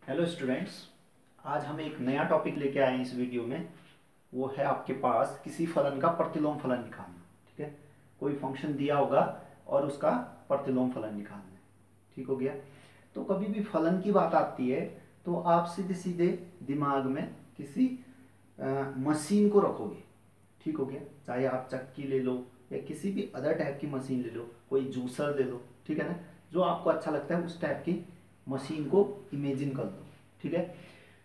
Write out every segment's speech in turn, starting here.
Hello students, आज हम एक नया टॉपिक लेके आए हैं इस वीडियो में। वो है आपके पास किसी फलन का प्रतिलोम फलन निकालना। ठीक है, कोई फंक्शन दिया होगा और उसका प्रतिलोम फलन निकालना है। ठीक हो गया। तो कभी भी फलन की बात आती है तो आप सीधे सीधे दिमाग में किसी मशीन को रखोगे। ठीक हो गया, चाहे आप चक्की ले लो या किसी भी अदर टाइप की मशीन ले लो, कोई जूसर ले लो। ठीक है ना, जो आपको अच्छा लगता है उस टाइप की मशीन को इमेजिन कर लो। ठीक है,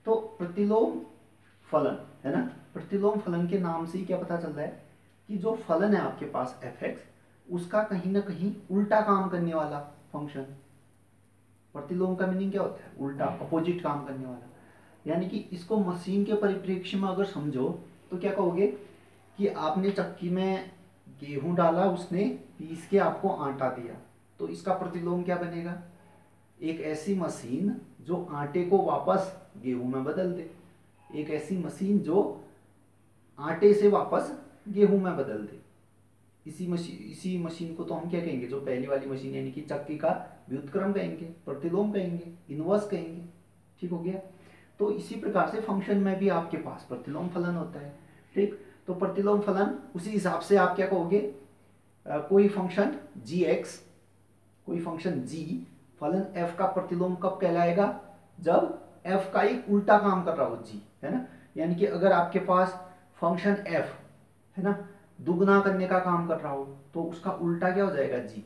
तो प्रतिलोम फलन है ना, प्रतिलोम फलन के नाम से ही क्या पता चल रहा है कि जो फलन है आपके पास एफ एक्स, उसका कहीं ना कहीं उल्टा काम करने वाला फंक्शन। प्रतिलोम का मीनिंग क्या होता है? उल्टा, अपोजिट काम करने वाला। यानी कि इसको मशीन के परिप्रेक्ष्य में अगर समझो तो क्या कहोगे कि आपने चक्की में गेहूं डाला, उसने पीस के आपको आटा दिया, तो इसका प्रतिलोम क्या बनेगा? एक ऐसी मशीन जो आटे को वापस गेहूं में बदल दे, एक ऐसी मशीन जो आटे से वापस गेहूं में बदल दे। इसी मशीन को तो हम क्या कहेंगे? जो पहली वाली मशीन यानी कि चक्की का व्युत्क्रम कहेंगे, प्रतिलोम कहेंगे, इनवर्स कहेंगे। ठीक हो गया। तो इसी प्रकार से फंक्शन में भी आपके पास प्रतिलोम फलन होता है। ठीक, तो प्रतिलोम फलन उसी हिसाब से आप क्या कहोगे? कोई फंक्शन जी एक्स, कोई फंक्शन जी, फलन f का प्रतिलोम कब कहलाएगा? जब f का एक उल्टा काम कर रहा हो g, है ना। यानी कि अगर आपके पास फंक्शन f है ना, दुगना करने का काम कर रहा हो तो उसका उल्टा क्या हो जाएगा? g,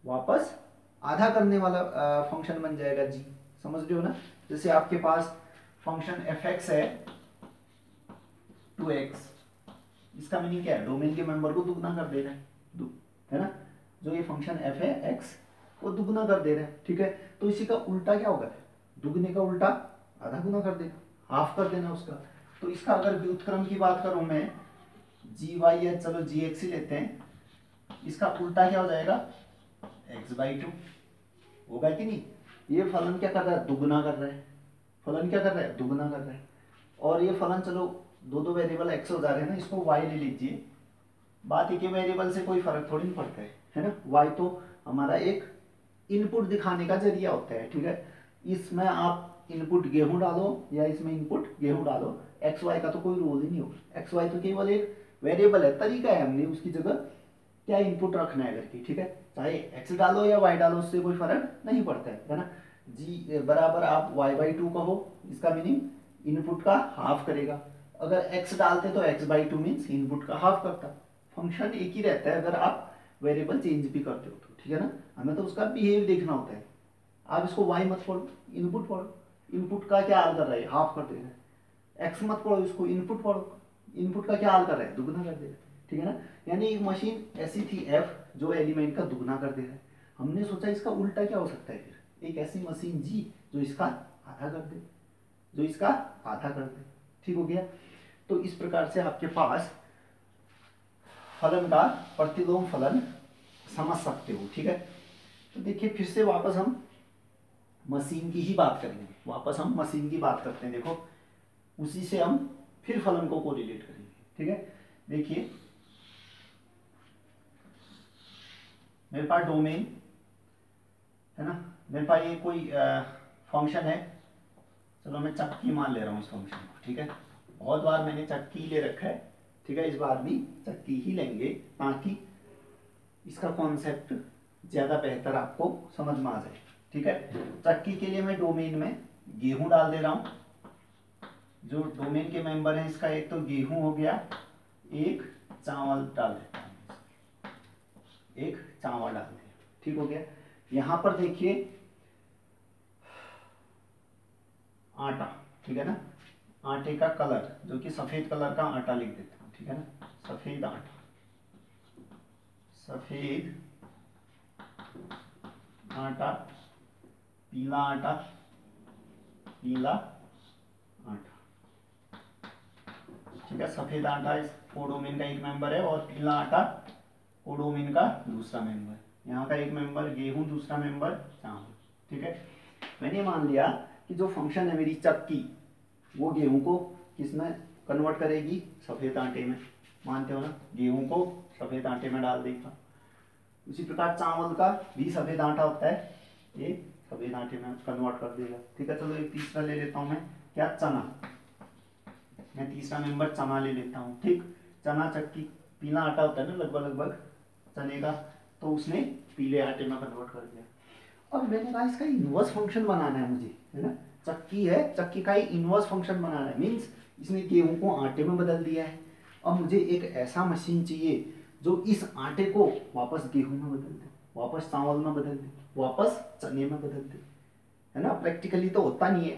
वापस आधा करने वाला फंक्शन बन जाएगा g। समझ रहे हो ना? जैसे आपके पास फंक्शन fx है 2x, इसका मीनिंग क्या है? डोमेन के मेंबर को दुगना कर दे रहा है ना। जो ये फंक्शन f है x, वो दुगना कर दे रहे हैं। ठीक है, तो इसी का उल्टा क्या होगा? दुगने का उल्टा आधा गुना कर देना, हाफ कर देना उसका। तो इसका अगर व्युत्क्रम की बात करूं मैं, जी वाई या चलो जी एक्स ही लेते हैं, इसका उल्टा क्या हो जाएगा? x/2 होगा कि नहीं? ये फलन क्या कर रहा है? दुगना कर रहा है। फलन क्या कर रहा है? दुगना कर रहा है। और ये फलन, चलो दो दो वेरिएबल x हो जा रहे हैं ना, इसको y ले लीजिए। बात एक ही वेरिएबल से कोई फर्क थोड़ी नहीं पड़ता है ना। y तो हमारा एक इनपुट दिखाने का जरिया होता है। ठीक है, इसमें आप इनपुट गेहूं डालो या इसमें इनपुट गेहूं डालो, एक्स वाई का तो कोई रोल ही नहीं होगा। एक्स वाई तो केवल एक वेरिएबल है, तरीका है हमने उसकी जगह क्या इनपुट रखना है करके। ठीक है, चाहे एक्स डालो या वाई डालो, उससे कोई फर्क नहीं पड़ता है ना। जी बराबर आप y/2 कहो, इसका मीनिंग इनपुट का हाफ करेगा। अगर x डालते तो x/2 मीन्स इनपुट का हाफ करता। फंक्शन एक ही रहता है अगर आप वेरिएबल चेंज भी करते हो तो। ठीक है ना, हमें तो उसका बिहेव देखना होता है। आप इसको y मत पढ़ो, इनपुट पढ़ो। इनपुट का क्या हाल कर रहा है? हाफ कर दे रहा है। x मत पढ़ो, इसको इनपुट पढ़ो। इनपुट का क्या हाल कर रहा है? दुगना कर दे रहा है। ठीक है ना, यानी एक मशीन ऐसी थी f जो एलिमेंट का दुगना कर दे रहा है। हमने सोचा इसका उल्टा क्या हो सकता है? फिर एक ऐसी मशीन g जो इसका आधा कर दे, जो इसका आधा कर दे। ठीक हो गया। तो इस प्रकार से आपके पास फलन का प्रतिलोम फलन समझ सकते हो। ठीक है, तो देखिए फिर से वापस हम मशीन की ही बात करेंगे। वापस हम मशीन की बात करते हैं। देखो उसी से हम फिर फलन को कोरिलेट करेंगे। ठीक है, देखिए मेरे पास डोमेन है ना, मेरे पास ये कोई फंक्शन है। चलो मैं चक्की मान ले रहा हूँ इस फंक्शन को। ठीक है, बहुत बार मैंने चक्की ले रखा है। ठीक है, इस बार भी चक्की ही लेंगे ताकि इसका कॉन्सेप्ट ज़्यादा बेहतर आपको समझ में आ जाए। ठीक है, चक्की के लिए मैं डोमेन में गेहूं डाल दे रहा हूं। जो डोमेन के मेंबर हैं, इसका एक तो गेहूं हो गया, एक चावल डाल देता हूं, एक चावल डाल दिया। ठीक हो गया। यहां पर देखिए आटा, ठीक है ना, आटे का कलर जो कि सफेद कलर का आटा लिख देता हूं। ठीक है ना, सफेद आटा, सफेद आटा, पीला आटा, पीला आटा। ठीक है, सफेद आटा इस कोडोमेन का एक मेंबर है और पीला आटा कोडोमेन का दूसरा मेंबर। यहाँ का एक मेंबर गेहूं, दूसरा मेंबर चावल। ठीक है, मैंने मान लिया कि जो फंक्शन है मेरी चक्की, वो गेहूं को किसमें कन्वर्ट करेगी? सफेद आटे में। मानते हो ना, गेहूं को सफेद आटे में डाल देगा। उसी प्रकार चावल का भी सफेद आटा होता है, ये सफेद आटे में कन्वर्ट कर देगा। ठीक है, चलो एक तीसरा ले लेता हूँ मैं, क्या, चना। मैं तीसरा मेंबर चना ले लेता हूँ। ठीक, चना चक्की, पीला आटा होता है ना लगभग लगभग चने का, तो उसने पीले आटे में कन्वर्ट कर दिया। अब मैंने कहा इसका इनवर्स फंक्शन बनाना है मुझे, है ना, चक्की है, चक्की का ही इनवर्स फंक्शन बनाना है, मीन्स इसने गेहूं को आटे में बदल दिया है। अब मुझे एक ऐसा मशीन चाहिए जो इस आटे को वापस गेहूं में बदल दे, वापस चावल में बदल दे, वापस चने में बदल दे, है ना। प्रैक्टिकली तो होता नहीं है,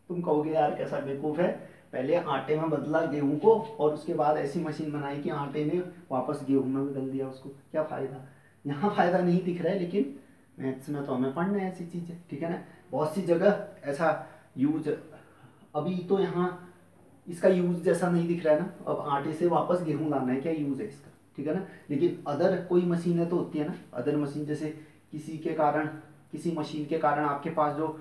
तुम कहोगे यार कैसा बेवकूफ है, पहले आटे में बदला गेहूं को और उसके बाद ऐसी मशीन बनाई कि आटे ने वापस गेहूं में बदल दिया उसको, क्या फायदा। यहाँ फायदा नहीं दिख रहा है, लेकिन मैथ्स में तो हमें पढ़ना है ऐसी चीजें, ठीक है ना। बहुत सी जगह ऐसा यूज, अभी तो यहाँ इसका यूज जैसा नहीं दिख रहा है ना, अब आटे से वापस गेहूं लाना है, क्या यूज है इसका, ठीक है ना। लेकिन अदर कोई मशीनें तो होती है ना, अदर मशीन जैसे किसी के कारण, किसी मशीन के कारण आपके पास जो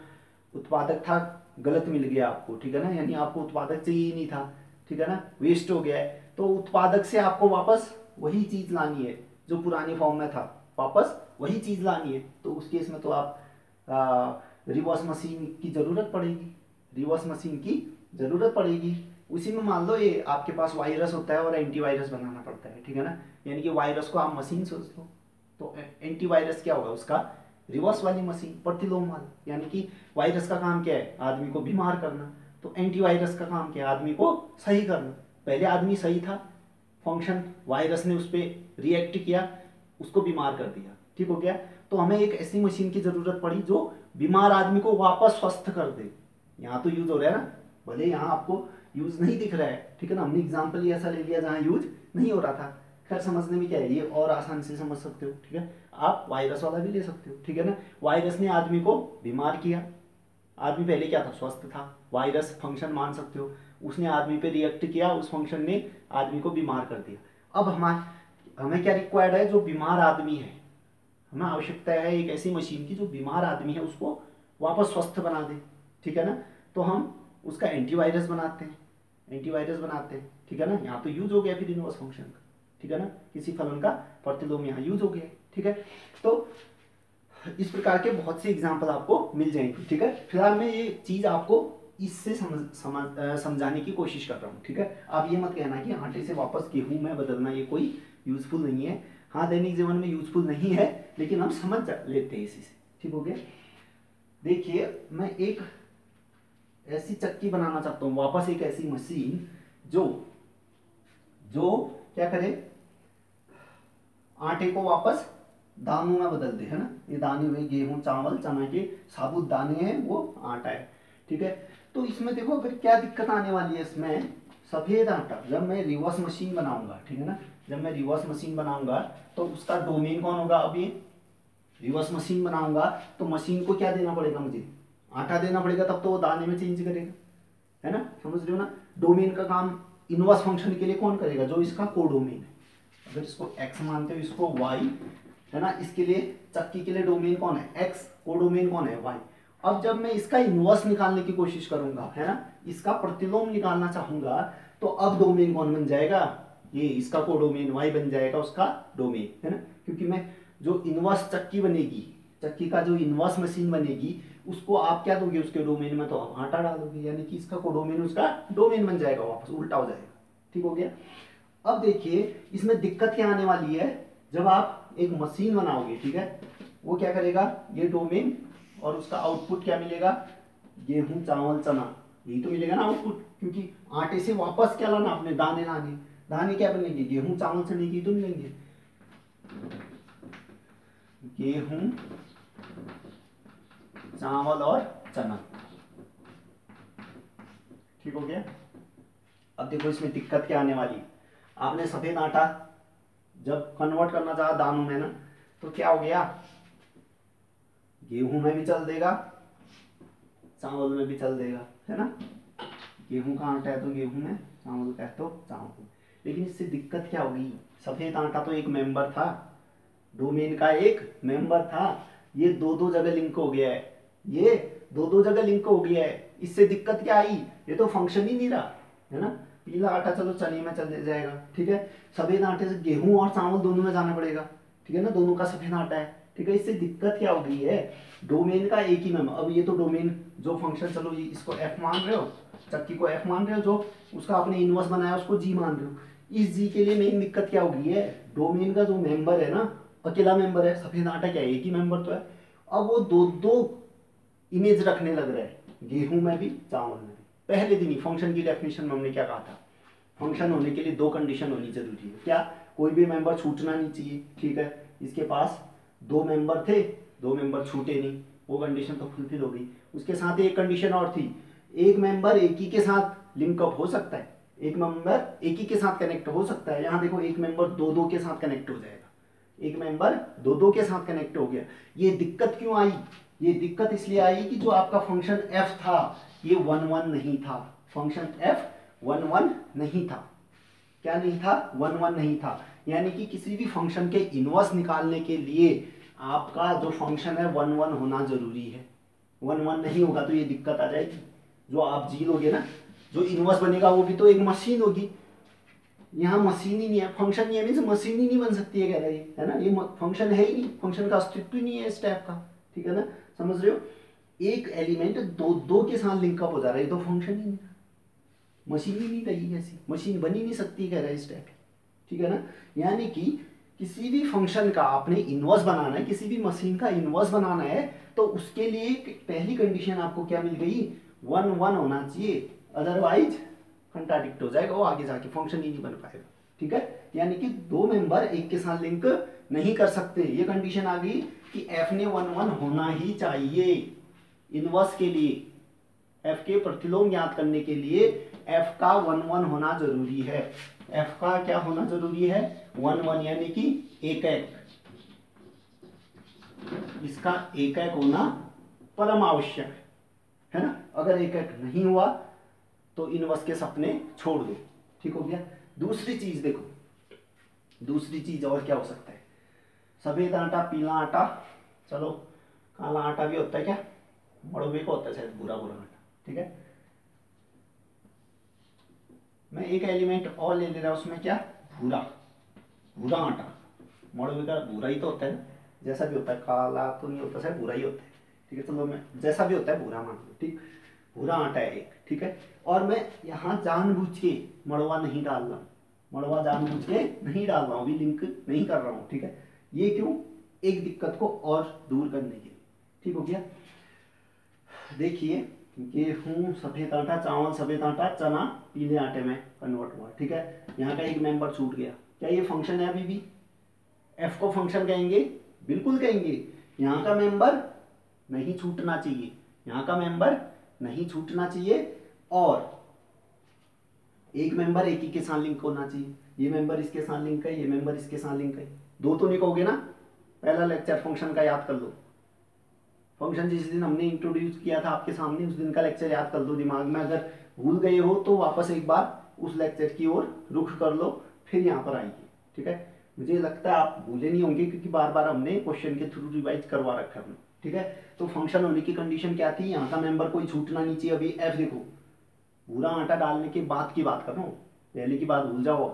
उत्पादक था गलत मिल गया आपको, ठीक है ना, यानी आपको उत्पादक चाहिए ही नहीं था, ठीक है ना, वेस्ट हो गया है, तो उत्पादक से आपको वापस वही चीज लानी है जो पुरानी फॉर्म में था, वापस वही चीज लानी है, तो उस केस में तो आप रिवर्स मशीन की जरूरत पड़ेगी, रिवर्स मशीन की जरूरत पड़ेगी। उसी में मान लो ये आपके पास वायरस होता है और एंटीवायरस बनाना पड़ता है, ठीक है ना, यानी कि वायरस को आप मशीन सोच लो, तो एंटीवायरस क्या होगा उसका, रिवर्स वाली मशीन, प्रतिलोम वाली, यानी कि वायरस का काम क्या है, आदमी को बीमार करना, तो एंटीवायरस का काम क्या है, आदमी को सही करना। पहले आदमी सही था, फंक्शन, वायरस ने उस पर रिएक्ट किया, उसको बीमार कर दिया, ठीक हो गया। तो हमें एक ऐसी मशीन की जरूरत पड़ी जो बीमार आदमी को वापस स्वस्थ कर दे। यहाँ तो यूज हो रहा है ना, भले यहाँ आपको यूज नहीं दिख रहा है, ठीक है ना, हमने एग्जाम्पल ही ऐसा ले लिया जहाँ यूज नहीं हो रहा था। खैर समझने में क्या है, ये और आसान से समझ सकते हो, ठीक है। आप वायरस वाला भी ले सकते हो, ठीक है ना। वायरस ने आदमी को बीमार किया, आदमी पहले क्या था, स्वस्थ था, वायरस फंक्शन मान सकते हो, उसने आदमी पे रिएक्ट किया, उस फंक्शन ने आदमी को बीमार कर दिया। अब हमें क्या रिक्वायर्ड है, जो बीमार आदमी है, हमें आवश्यकता है एक ऐसी मशीन की जो बीमार आदमी है उसको वापस स्वस्थ बना दे, ठीक है ना। तो हम उसका एंटीवायरस बनाते हैं, एंटीवायरस बनाते हैं, ठीक है ना। यहाँ तो यूज हो गया फिर इनवर्स फंक्शन का, ठीक है ना, किसी फलन का प्रतिलोम यहाँ यूज हो गया, ठीक है। तो इस प्रकार के बहुत से एग्जाम्पल आपको मिल जाएंगे, ठीक है। फिलहाल मैं ये चीज आपको इससे समझाने की कोशिश कर रहा हूँ, ठीक है। आप ये मत कहना कि आटे से वापस गेहूं में बदलना ये कोई यूजफुल नहीं है। हाँ, दैनिक जीवन में यूजफुल नहीं है, लेकिन हम समझ लेते हैं इसी से, ठीक हो गया। देखिए, मैं एक ऐसी चक्की बनाना चाहता हूँ, वापस एक ऐसी मशीन जो जो क्या करे, आटे को वापस दानों में बदल दे, है ना। ये दाने हुए गेहूं, चावल, चना के साबुत दाने हैं, वो आटा है, ठीक है। तो इसमें देखो फिर क्या दिक्कत आने वाली है, इसमें सफेद आटा जब मैं रिवर्स मशीन बनाऊंगा, ठीक है ना, जब मैं रिवर्स मशीन बनाऊंगा तो उसका डोमेन कौन होगा, अब ये रिवर्स मशीन बनाऊंगा तो मशीन को क्या देना पड़ेगा, मुझे आटा देना पड़ेगा, तब तो वो दाने में चेंज करेगा, है ना, समझ रहे हो ना। डोमेन का काम इनवर्स फंक्शन के लिए कौन करेगा, जो इसका कोडोमेन है। अगर इसको x मानते हो, इसको y, है ना, इसके लिए चक्की के लिए डोमेन कौन है, x, कोडोमेन कौन है, y। अब जब मैं इसका इनवर्स निकालने की कोशिश करूंगा, है ना, इसका प्रतिलोम निकालना चाहूंगा, तो अब डोमेन कौन बन जाएगा, ये इसका कोडोमेन y बन जाएगा, उसका डोमेन, है ना। क्योंकि मैं जो इनवर्स चक्की बनेगी, चक्की का जो इनवर्स मशीन बनेगी, उसको आप क्या दोगे उसके डोमेन में, तो आप आटा डालोगे, यानी कि इसका कोडोमेन उसका डोमेन बन जाएगा, वापस उल्टा हो जाएगा, ठीक हो गया। अब देखिए इसमें दिक्कत क्या आने वाली है, जब आप एक मशीन बनाओगे, ठीक है, वो क्या करेगा, ये डोमेन और उसका आउटपुट क्या मिलेगा, गेहूं, चावल, चना, यही तो मिलेगा ना आउटपुट, क्योंकि आटे से वापस क्या लाना आपने, दाने लाने, दाने क्या बनेंगे, गेहूं, चावल, चने की तो मिलेंगे, गेहूं, चावल और चना, ठीक हो गया। अब देखो इसमें दिक्कत क्या आने वाली, आपने सफेद आटा जब कन्वर्ट करना चाहा दानों में ना, तो क्या हो गया, गेहूं में भी चल देगा, चावल में भी चल देगा, है ना। गेहूं का आटा है तो गेहूं में, चावल का है तो चावल में। लेकिन इससे दिक्कत क्या होगी, सफेद आटा तो एक मेंबर था, डोमेन का एक मेंबर था, ये दो दो जगह लिंक हो गया है, ये दो दो जगह लिंक हो गया है। इससे दिक्कत क्या आई, ये तो फंक्शन ही नहीं रहा, है ना। पीला आटा चलो चने में चल जाएगा, ठीक है, सफेद आटे से गेहूं और चावल दोनों में जाना पड़ेगा, ठीक है ना, दोनों का सफेद आटा है, ठीक ठीक है। इससे दिक्कत क्या हो गई है, डोमेन का एक ही मेंबर, अब ये तो डोमेन जो फंक्शन, चलो ये इसको एफ मान रहे हो, चक्की को एफ मान रहे हो, जो उसका आपने इनवर्स बनाया उसको जी मान रहे हो। इस जी के लिए मेन दिक्कत क्या हो गई है, डोमेन का जो मेंबर है ना, अकेला मेंबर है, सफेद आटा क्या है, एक ही मेंबर तो है। अब वो दो दो इमेज रखने लग रहा है, गेहूं में भी चावल में भी। पहले दिन ही फंक्शन की डेफिनेशन में हमने क्या कहा था, फंक्शन होने के लिए दो कंडीशन होनी जरूरी है। क्या, कोई भी मेंबर छूटना नहीं चाहिए, ठीक है। इसके पास दो मेंबर थे, दो मेंबर छूटे नहीं, वो कंडीशन तो फुलफिल हो गई। उसके साथ एक कंडीशन और थी, एक मेंबर एक ही के साथ लिंकअप हो सकता है, एक मेंबर एक ही के साथ कनेक्ट हो सकता है। यहाँ देखो, एक मेंबर दो दो के साथ कनेक्ट हो जाएगा, एक मेंबर दो दो के साथ कनेक्ट हो गया। ये दिक्कत क्यों आई, ये दिक्कत इसलिए आई कि जो आपका फंक्शन एफ था ये 1 1 नहीं था, फंक्शन एफ 1 1 नहीं था। क्या नहीं था, 1 1 नहीं था। यानी कि किसी भी फंक्शन के इनवर्स निकालने के लिए आपका जो फंक्शन है 1 1 होना जरूरी है। 1 1 नहीं होगा तो ये दिक्कत आ जाएगी। जो आप जी लोगे ना, जो इनवर्स बनेगा वो भी तो एक मशीन होगी, यहाँ मशीन ही नहीं है, फंक्शन नहीं है मीन्स मशीन ही नहीं बन सकती है, कह रहा है ना, ये फंक्शन है ही नहीं, फंक्शन का अस्तित्व ही नहीं है इस टाइप का, ठीक है ना, समझ रहे हो। एक एलिमेंट दो दो के साथ लिंकअप हो जा रहा है, ये तो फंक्शन ही नहीं है, मशीन ही नहीं रही, ऐसी मशीन बन ही नहीं सकती, कह रहा है इस टाइप, ठीक है ना। यानी कि किसी भी फंक्शन का आपने इनवर्स बनाना है, किसी भी मशीन का इनवर्स बनाना है, तो उसके लिए पहली कंडीशन आपको क्या मिल गई, 1 1 होना चाहिए, अदरवाइज कंट्राडिक्ट हो जाएगा, वो आगे जाके फंक्शन ही नहीं बन पाएगा, ठीक है। यानी कि दो मेंबर एक के साथ लिंक नहीं कर सकते, ये कंडीशन आ गई कि एफ ने 1 1 होना ही चाहिए इनवर्स के लिए, एफ के प्रतिलोम ज्ञात करने के लिए एफ का 1 1 होना जरूरी है। एफ का क्या होना जरूरी है, 1 1, यानी कि एक एक, इसका एक एक होना परम आवश्यक है ना। अगर एक एक नहीं हुआ तो इनवर्स के सपने छोड़ दो, ठीक हो गया। दूसरी चीज देखो, दूसरी चीज और क्या हो सकता है, सफेद आटा, पीला आटा, चलो काला आटा भी होता है, क्या मड़वे को होता है शायद, भूरा भूरा आटा, ठीक है। मैं एक एलिमेंट और ले ले रहा हूं, उसमें क्या, भूरा, भूरा आटा, मड़वे का भूरा ही तो होता है ना, जैसा भी होता है, काला तो नहीं होता, शायद भूरा ही होता है, ठीक है। चलो मैं जैसा भी होता है भूरा मान लो, ठीक, भूरा आटा है एक, ठीक है। और मैं यहाँ जानबूझ के मड़वा नहीं डाल रहा हूँ, मड़वा जानबूझ के नहीं डाल रहा हूँ, अभी लिंक नहीं कर रहा हूँ, ठीक है। ये क्यों, एक दिक्कत को और दूर करने के लिए, ठीक हो गया। देखिए, गेहूं सफेद आटा, चावल सफेद आटा, चना पीले आटे में कन्वर्ट हुआ, ठीक है। यहाँ का एक मेंबर छूट गया, क्या ये फंक्शन है अभी भी, एफ को फंक्शन कहेंगे, बिल्कुल कहेंगे। यहाँ का मेंबर नहीं छूटना चाहिए, यहाँ का मेंबर नहीं छूटना चाहिए, और एक मेंबर एक ही के साथ लिंक होना चाहिए, ये मेंबर इसके साथ लिंक है, ये मेंबर इसके साथ लिंक है, दो तो नहीं कहोगे ना। पहला लेक्चर फंक्शन का याद कर लो, फंक्शन जिस दिन हमने इंट्रोड्यूस किया था आपके सामने, उस दिन का लेक्चर याद कर लो दिमाग में, अगर भूल गए हो तो वापस एक बार उस लेक्चर की ओर रुख कर लो, फिर यहाँ पर आइए, ठीक है। मुझे लगता है आप भूले नहीं होंगे, क्योंकि बार बार हमने क्वेश्चन के थ्रू रिवाइज करवा रखा है, ठीक है। तो फंक्शन होने की कंडीशन क्या थी, यहाँ का मेंबर कोई छूटना नहीं चाहिए। अभी एफ देखो, पूरा आटा डालने के बाद की बात कर रहा हूँ, पहले की बात भूल जाओ,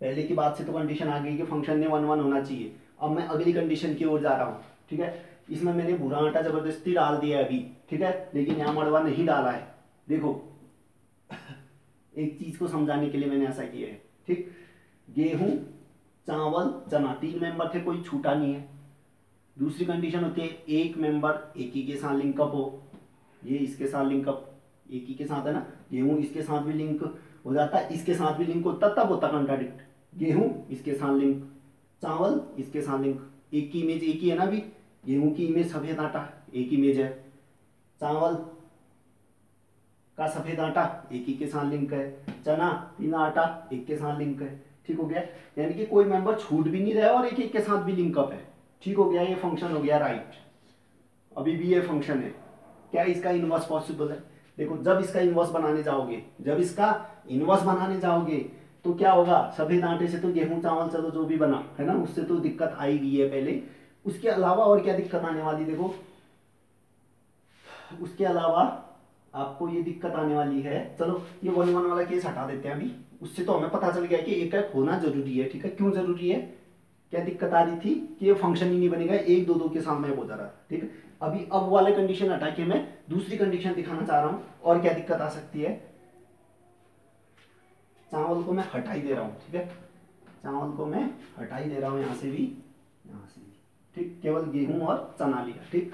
पहले की बात से तो कंडीशन आ गई कि फंक्शन ने 1 1 होना चाहिए। अब मैं अगली कंडीशन की ओर जा रहा हूँ, ठीक है। इसमें मैंने भूरा आटा जबरदस्ती डाल दिया है अभी, ठीक है, लेकिन यहाँ मड़वा नहीं डाला है, देखो एक चीज को समझाने के लिए मैंने ऐसा किया है, ठीक। गेहूं, चावल, चना, तीन मेंबर थे, कोई छूटा नहीं है। दूसरी कंडीशन होती है एक मेंबर एक ही के साथ लिंकअप हो, ये इसके साथ लिंकअप एक ही के साथ है ना, गेहूं इसके साथ भी लिंक हो जाता है, इसके साथ भी लिंक होता, तब होता कंट्राडिक्ट। गेहूं इसके साथ लिंक, चावल इसके साथ लिंक, एक की इमेज एक ही है ना, अभी गेहूं की इमेज सफेद आटा एक इमेज है, चावल का सफेद आटा एक ही के साथ लिंक है, चना पीला आटा एक के साथ लिंक है, ठीक हो गया। यानी कि कोई मेंबर छूट भी नहीं रहा है और एक एक के साथ भी लिंकअप है, ठीक हो गया। ये फंक्शन हो गया राइट, अभी भी ये फंक्शन है। क्या इसका इनवर्स पॉसिबल है, देखो जब इसका इनवर्स बनाने जाओगे, जब इसका इनवर्स बनाने जाओगे तो क्या होगा, सफेद आटे से तो गेहूं चावल चलो जो भी बना है ना, उससे तो दिक्कत आई गई है पहले, उसके अलावा और क्या दिक्कत आने वाली, देखो उसके अलावा आपको ये दिक्कत आने वाली है, चलो ये 1 1 वाला केस हटा देते हैं अभी, उससे तो हमें पता चल गया कि एक एक होना जरूरी है, ठीक है। क्यों जरूरी है, क्या दिक्कत आ रही थी कि ये फंक्शन ही नहीं बनेगा, 1 2 2 के सामने हो जा रहा है, ठीक है। अभी अब वाले कंडीशन हटा के मैं दूसरी कंडीशन दिखाना चाह रहा हूं, और क्या दिक्कत आ सकती है। चावल को मैं हटा ही दे रहा हूं, ठीक है, चावल को मैं हटा ही दे रहा हूं, यहां से भी यहां से भी, ठीक, केवल गेहूं और चना लिया, ठीक।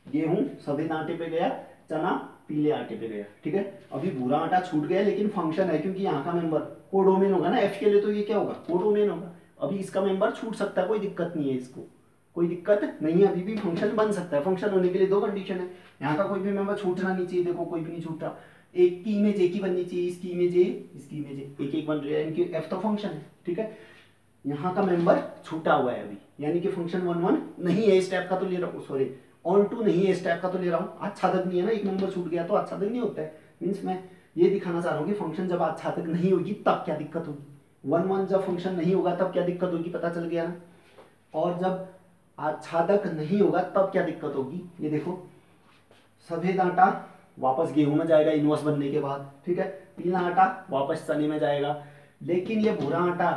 गेहूं सफेद आटे पे गया, चना पीले आटे पे गया, ठीक है। अभी भूरा आटा छूट गया, लेकिन फंक्शन है क्योंकि यहाँ का मेंबर कोडोमेन होगा ना, एफ के लिए, तो ये क्या होगा, कोडोमेन होगा। अभी इसका मेंबर छूट सकता है, कोई दिक्कत नहीं है, इसको कोई दिक्कत नहीं है, अभी भी फंक्शन बन सकता है। फंक्शन होने के लिए 2 कंडीशन है, यहाँ का कोई भी मेंबर छूटना नहीं चाहिए, देखो कोई भी नहीं छूट रहा, एक की इमेज एक ही बननी चाहिए, इसकी इमेज ए, इसकी इमेज ए, एक एक बन रही है, इनकी एफ तो फंक्शन है, ठीक है। यहाँ का मेंबर छूटा हुआ है अभी, यानी कि फंक्शन 1 1 नहीं है, इस टाइप का तो ले रहा हूँ, सॉरी ऑन टू नहीं है, इस टाइप का तो ले रहा हूँ। आच्छादक नहीं है ना, एक मेंबर छूट गया तो आच्छादक नहीं होता है, मीन्स मैं ये दिखाना चाह रहा हूँ कि फंक्शन जब आच्छादक नहीं होगी तब क्या दिक्कत होगी, 1 1 जब फंक्शन नहीं होगा तब क्या दिक्कत होगी, पता चल गया ना। और जब आच्छादक नहीं होगा तब क्या दिक्कत होगी, ये देखो, सफेद आटा वापस गेहूं में जाएगा इनवर्स बनने के बाद, ठीक है, पीला आटा वापस चने में जाएगा, लेकिन ये भूरा आटा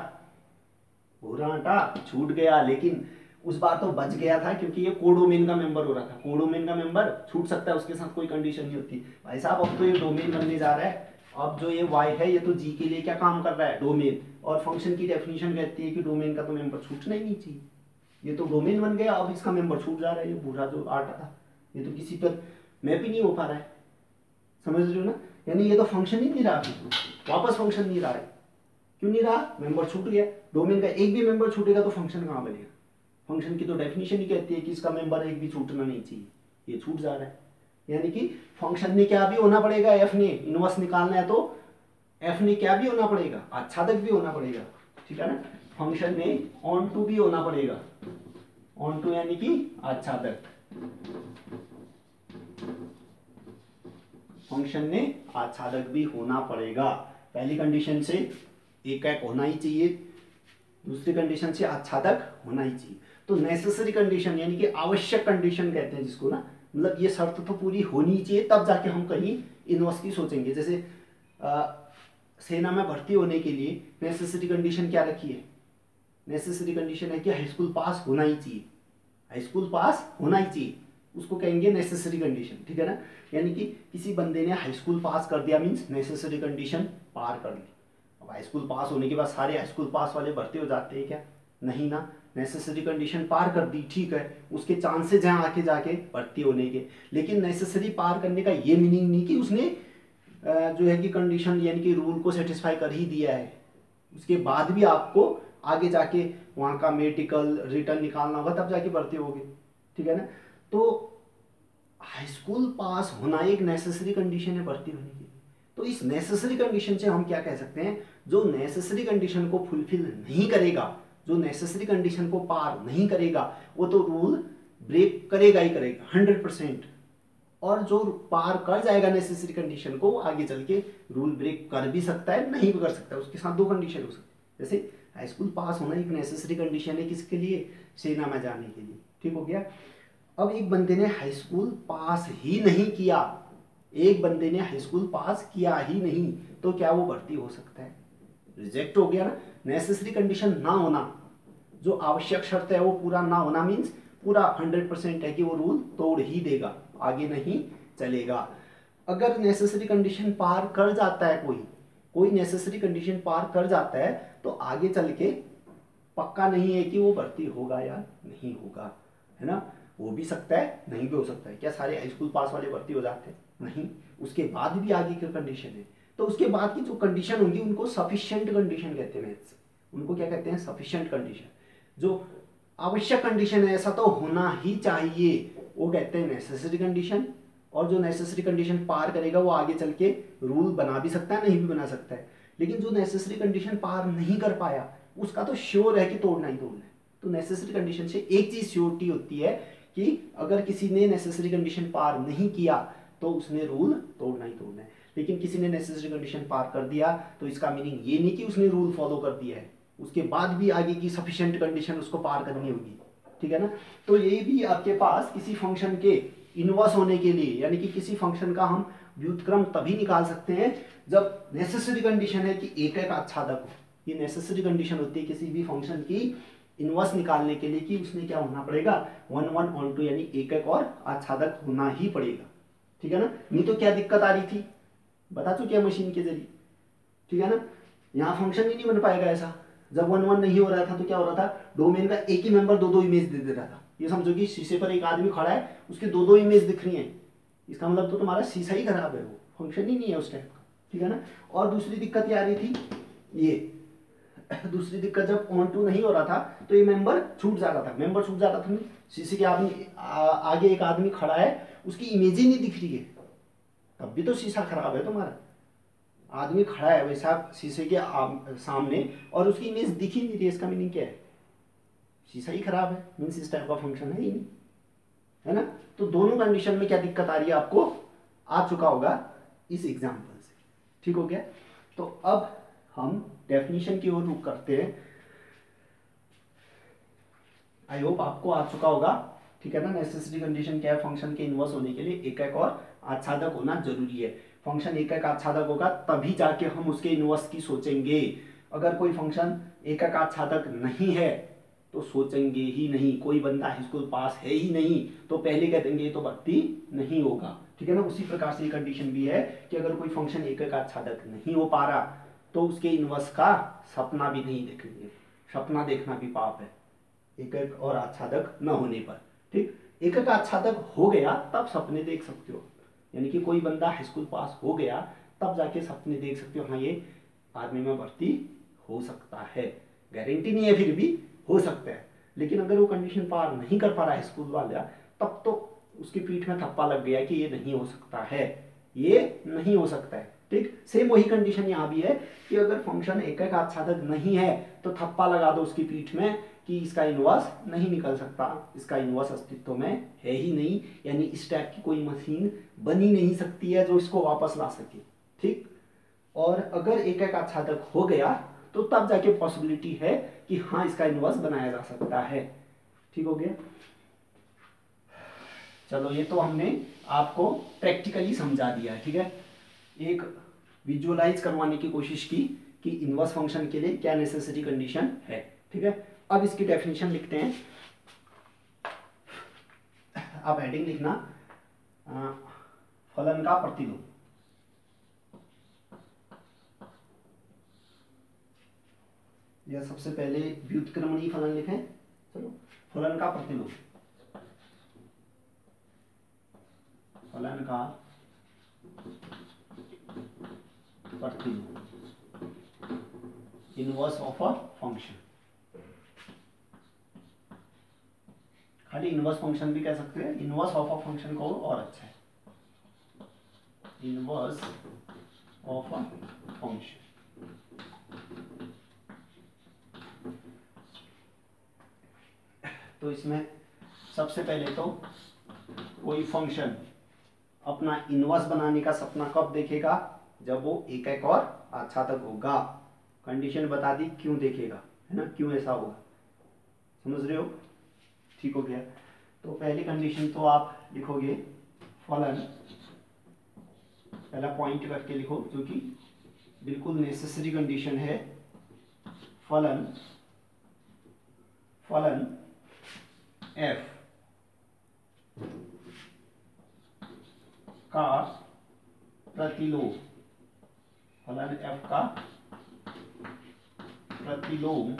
छूट गया, लेकिन उस बार तो बच गया था क्योंकि ये कोडोमेन का मेंबर हो रहा था। कोडोमेन का मेंबर छूट सकता है, उसके साथ कोई कंडीशन नहीं होती। भाई साहब अब तो ये डोमेन बनने जा रहा है, अब जो ये y है ये तो g के लिए क्या काम कर रहा है, डोमेन, और फंक्शन की डेफिनेशन कहती है कि डोमेन का तो मेंबर छूटना ही नहीं चाहिए, ये तो डोमेन बन गया, अब इसका मेंबर छूट जा रहा है। ये भूरा जो आटा था ये तो किसी पर मैप ही नहीं हो पा रहा है, समझ रहे हो ना, यानी ये तो फंक्शन ही नहीं रहा, वापस फंक्शन नहीं रहा है। क्यों नहीं रहा, मेंबर छूट गया। डोमेन का एक भी मेंबर छूटेगा तो फंक्शन कहाँ बनेगा, फंक्शन की तो डेफिनेशन ही कहती है कि इसका मेंबर एक भी छूटना नहीं चाहिए, ये छूट जा रहा है, यानी कि फंक्शन ने क्या भी होना पड़ेगा, एफ ने इनवर्स निकालना है तो एफ ने क्या भी होना पड़ेगा, आच्छादक भी होना पड़ेगा, ठीक है ना। फंक्शन ने ऑन टू भी होना पड़ेगा, ऑन टू यानी कि आच्छादक, फंक्शन ने आच्छादक भी होना पड़ेगा। पहली कंडीशन से एक होना ही चाहिए, दूसरी कंडीशन से आच्छादक होना ही चाहिए। तो नेसेसरी कंडीशन यानी कि आवश्यक कंडीशन कहते हैं जिसको ना, मतलब ये शर्त तो पूरी होनी चाहिए तब जाके हम कहीं इनवर्स की सोचेंगे। जैसे सेना में भर्ती होने के लिए नेसेसरी कंडीशन क्या रखी है, नेसेसरी कंडीशन है कि हाई स्कूल पास होना ही चाहिए, हाई स्कूल पास होना ही चाहिए, उसको कहेंगे नेसेसरी कंडीशन, ठीक है ना। यानी कि किसी बंदे ने हाई स्कूल पास कर दिया मीन्स नेसेसरी कंडीशन पार कर ली। अब हाई स्कूल पास होने के बाद सारे हाई स्कूल पास वाले भर्ती हो जाते हैं क्या, नहीं ना, नेसेसरी कंडीशन पार कर दी, ठीक है, उसके चांसेस हैं आके जाके भर्ती होने के, लेकिन नेसेसरी पार करने का ये मीनिंग नहीं कि उसने जो है कि कंडीशन यानी कि रूल को सेटिस्फाई कर ही दिया है, उसके बाद भी आपको आगे जाके वहाँ का मेडिकल रिटर्न निकालना होगा तब जाके भर्ती होगी, ठीक है ना। तो हाई स्कूल पास होना एक नेसेसरी कंडीशन है भर्ती होने के लिए। तो इस नेसेसरी कंडीशन से हम क्या कह सकते हैं, जो नेसेसरी कंडीशन को फुलफिल नहीं करेगा, जो नेसेसरी कंडीशन को पार नहीं करेगा, वो तो रूल ब्रेक करेगा ही करेगा 100%, और जो पार कर जाएगा नेसेसरी कंडीशन को, आगे चल के रूल ब्रेक कर भी सकता है, नहीं भी कर सकता है। उसके साथ 2 कंडीशन हो सकती है। जैसे हाई स्कूल पास होना एक नेसेसरी कंडीशन है किसके लिए, सेना में जाने के लिए, ठीक हो गया। अब एक बंदे ने हाई स्कूल पास ही नहीं किया, एक बंदे ने हाई स्कूल पास किया ही नहीं, तो क्या वो भर्ती हो सकता है, रिजेक्ट हो गया ना। नेसेसरी कंडीशन ना होना, जो आवश्यक शर्त है वो पूरा ना होना मीन्स पूरा 100% है कि वो रूल तोड़ ही देगा, आगे नहीं चलेगा। अगर नेसेसरी कंडीशन पार कर जाता है, कोई नेसेसरी कंडीशन पार कर जाता है, तो आगे चल के पक्का नहीं है कि वो भर्ती होगा या नहीं होगा, है ना। हो भी सकता है, नहीं भी हो सकता है। क्या सारे हाई स्कूल पास वाले भर्ती हो जाते हैं, नहीं, उसके बाद भी आगे की कंडीशन है। तो उसके बाद की जो कंडीशन होंगी उनको सफिशिएंट कंडीशन कहते हैं, मैथ्स उनको क्या कहते हैं, सफिशिएंट कंडीशन। जो आवश्यक कंडीशन है, ऐसा तो होना ही चाहिए, वो कहते हैं नेसेसरी कंडीशन। और जो नेसेसरी कंडीशन पार करेगा वो आगे चल के रूल बना भी सकता है, नहीं भी बना सकता है। लेकिन जो नेसेसरी कंडीशन पार नहीं कर पाया, उसका तो श्योर है कि तोड़ना ही तोड़ना है। तो नेसेसरी कंडीशन से एक चीज श्योरिटी होती है कि अगर किसी ने नेसेसरी कंडीशन पार नहीं किया तो उसने रूल तोड़ना ही तोड़ना है। लेकिन किसी ने नेसेसरी कंडीशन पार कर दिया तो इसका मीनिंग ये नहीं कि उसने रूल फॉलो कर दिया है, उसके बाद भी आगे की सफिशिएंट कंडीशन उसको पार करनी होगी, ठीक है ना। तो ये भी आपके पास किसी फंक्शन के इनवर्स होने के लिए, यानी कि किसी फंक्शन का हम व्युत्क्रम तभी निकाल सकते हैं जब नेसेसरी कंडीशन है कि एक आच्छादक हो। ये नेसेसरी कंडीशन होती है किसी भी फंक्शन की इनवर्स निकालने के लिए कि उसने क्या होना पड़ेगा, 1 1 ऑन टू यानी एक एक और आच्छादक होना ही पड़ेगा, ठीक है ना। नहीं तो क्या दिक्कत आ रही थी बता चुके हैं मशीन के जरिए, ठीक है ना। यहाँ फंक्शन ही नहीं बन पाएगा ऐसा, जब 1 1 नहीं हो रहा था तो क्या हो रहा था, डोमेन का एक ही मेंबर दो दो इमेज दे रहा था। ये समझो कि शीशे पर एक आदमी खड़ा है, उसके दो दो इमेज दिख रही हैं, इसका मतलब तो तुम्हारा शीशा ही खराब है, वो फंक्शन ही नहीं है उस टाइप का, ठीक है ना। और दूसरी दिक्कत ये आ रही थी, ये दूसरी दिक्कत जब ऑन टू नहीं हो रहा था तो ये मेंबर छूट जा रहा था, मेंबर छूट जा रहा था, शीशे के आदमी आगे एक आदमी खड़ा है, उसकी इमेज ही नहीं दिख रही है, तब भी तो शीशा खराब है तुम्हारा। आदमी खड़ा है वैसा शीशे के सामने और उसकी इमेज दिख ही नहीं रही, इसका मीनिंग क्या है, शीशा ही खराब है, मीन्स इस टाइप का फंक्शन है ही नहीं, है ना। तो दोनों कंडीशन में क्या दिक्कत आ रही है आपको आ चुका होगा इस एग्जाम्पल से, ठीक हो गया। तो अब हम डेफिनेशन की ओर रुख करते हैं, आई होप आपको आ चुका होगा, ठीक है ना। नेसेसरी कंडीशन क्या है, फंक्शन के इनवर्स होने के लिए एक एक और आच्छादक होना जरूरी है। फंक्शन एक एक आच्छादक होगा तभी जाके हम उसके इनवर्स की सोचेंगे, अगर कोई फंक्शन एक एक आच्छादक नहीं है तो सोचेंगे ही नहीं, कोई बंदा हाई स्कूल पास है ही नहीं तो पहले कह देंगे ये तो भर्ती नहीं होगा, ठीक है ना। उसी प्रकार से ये कंडीशन भी है कि अगर कोई फंक्शन एक एक आच्छादक नहीं हो पा रहा तो उसके इनवर्स का सपना भी नहीं देखेंगे, सपना देखना भी पाप है एक एक और आच्छादक न होने पर, ठीक। एक एक आच्छादक हो गया तब सपने देख सकते हो, यानी कि कोई बंदा हाई स्कूल पास हो गया तब जाके सपने देख सकते हो, हाँ ये आर्मी में भर्ती हो सकता है, गारंटी नहीं है फिर भी हो सकता है। लेकिन अगर वो कंडीशन पार नहीं कर पा रहा है स्कूल वाला, तब तो उसकी पीठ में थप्पा लग गया कि ये नहीं हो सकता है, ये नहीं हो सकता है, ठीक। सेम वही कंडीशन यहाँ भी है कि अगर फंक्शन एक एक आच्छादक नहीं है तो थप्पा लगा दो उसकी पीठ में कि इसका इनवर्स नहीं निकल सकता, इसका इनवर्स अस्तित्व में है ही नहीं, यानी इस टाइप की कोई मशीन बन ही नहीं सकती है जो इसको वापस ला सके, ठीक। और अगर एक एक आच्छादक हो गया तो तब जाके पॉसिबिलिटी है कि हाँ इसका इनवर्स बनाया जा सकता है, ठीक हो गया। चलो ये तो हमने आपको प्रैक्टिकली समझा दिया है, ठीक है। एक विजुअलाइज करवाने की कोशिश की कि इनवर्स फंक्शन के लिए क्या नेसेसरी कंडीशन है, ठीक है। अब इसकी डेफिनेशन लिखते हैं, अब हेडिंग लिखना फलन का प्रतिलोम। या सबसे पहले व्युत्क्रमणीय फलन लिखें, चलो फलन का प्रतिलोम, फलन का प्रतिलोम, इनवर्स ऑफ अ फंक्शन, खाली इनवर्स फंक्शन भी कह सकते हैं, इनवर्स ऑफ अ फंक्शन को और अच्छा है, इनवर्स ऑफ अ फंक्शन। तो इसमें सबसे पहले तो कोई फंक्शन अपना इनवर्स बनाने का सपना कब देखेगा, जब वो एक एक और आच्छादक होगा। कंडीशन बता दी क्यों देखेगा, है ना, क्यों ऐसा होगा, समझ रहे हो, ठीक हो गया। तो पहली कंडीशन तो आप लिखोगे फलन, पहला पॉइंट करके लिखो जो कि बिल्कुल नेसेसरी कंडीशन है, फलन फलन f का प्रतिलोम, फलन f का प्रतिलोम,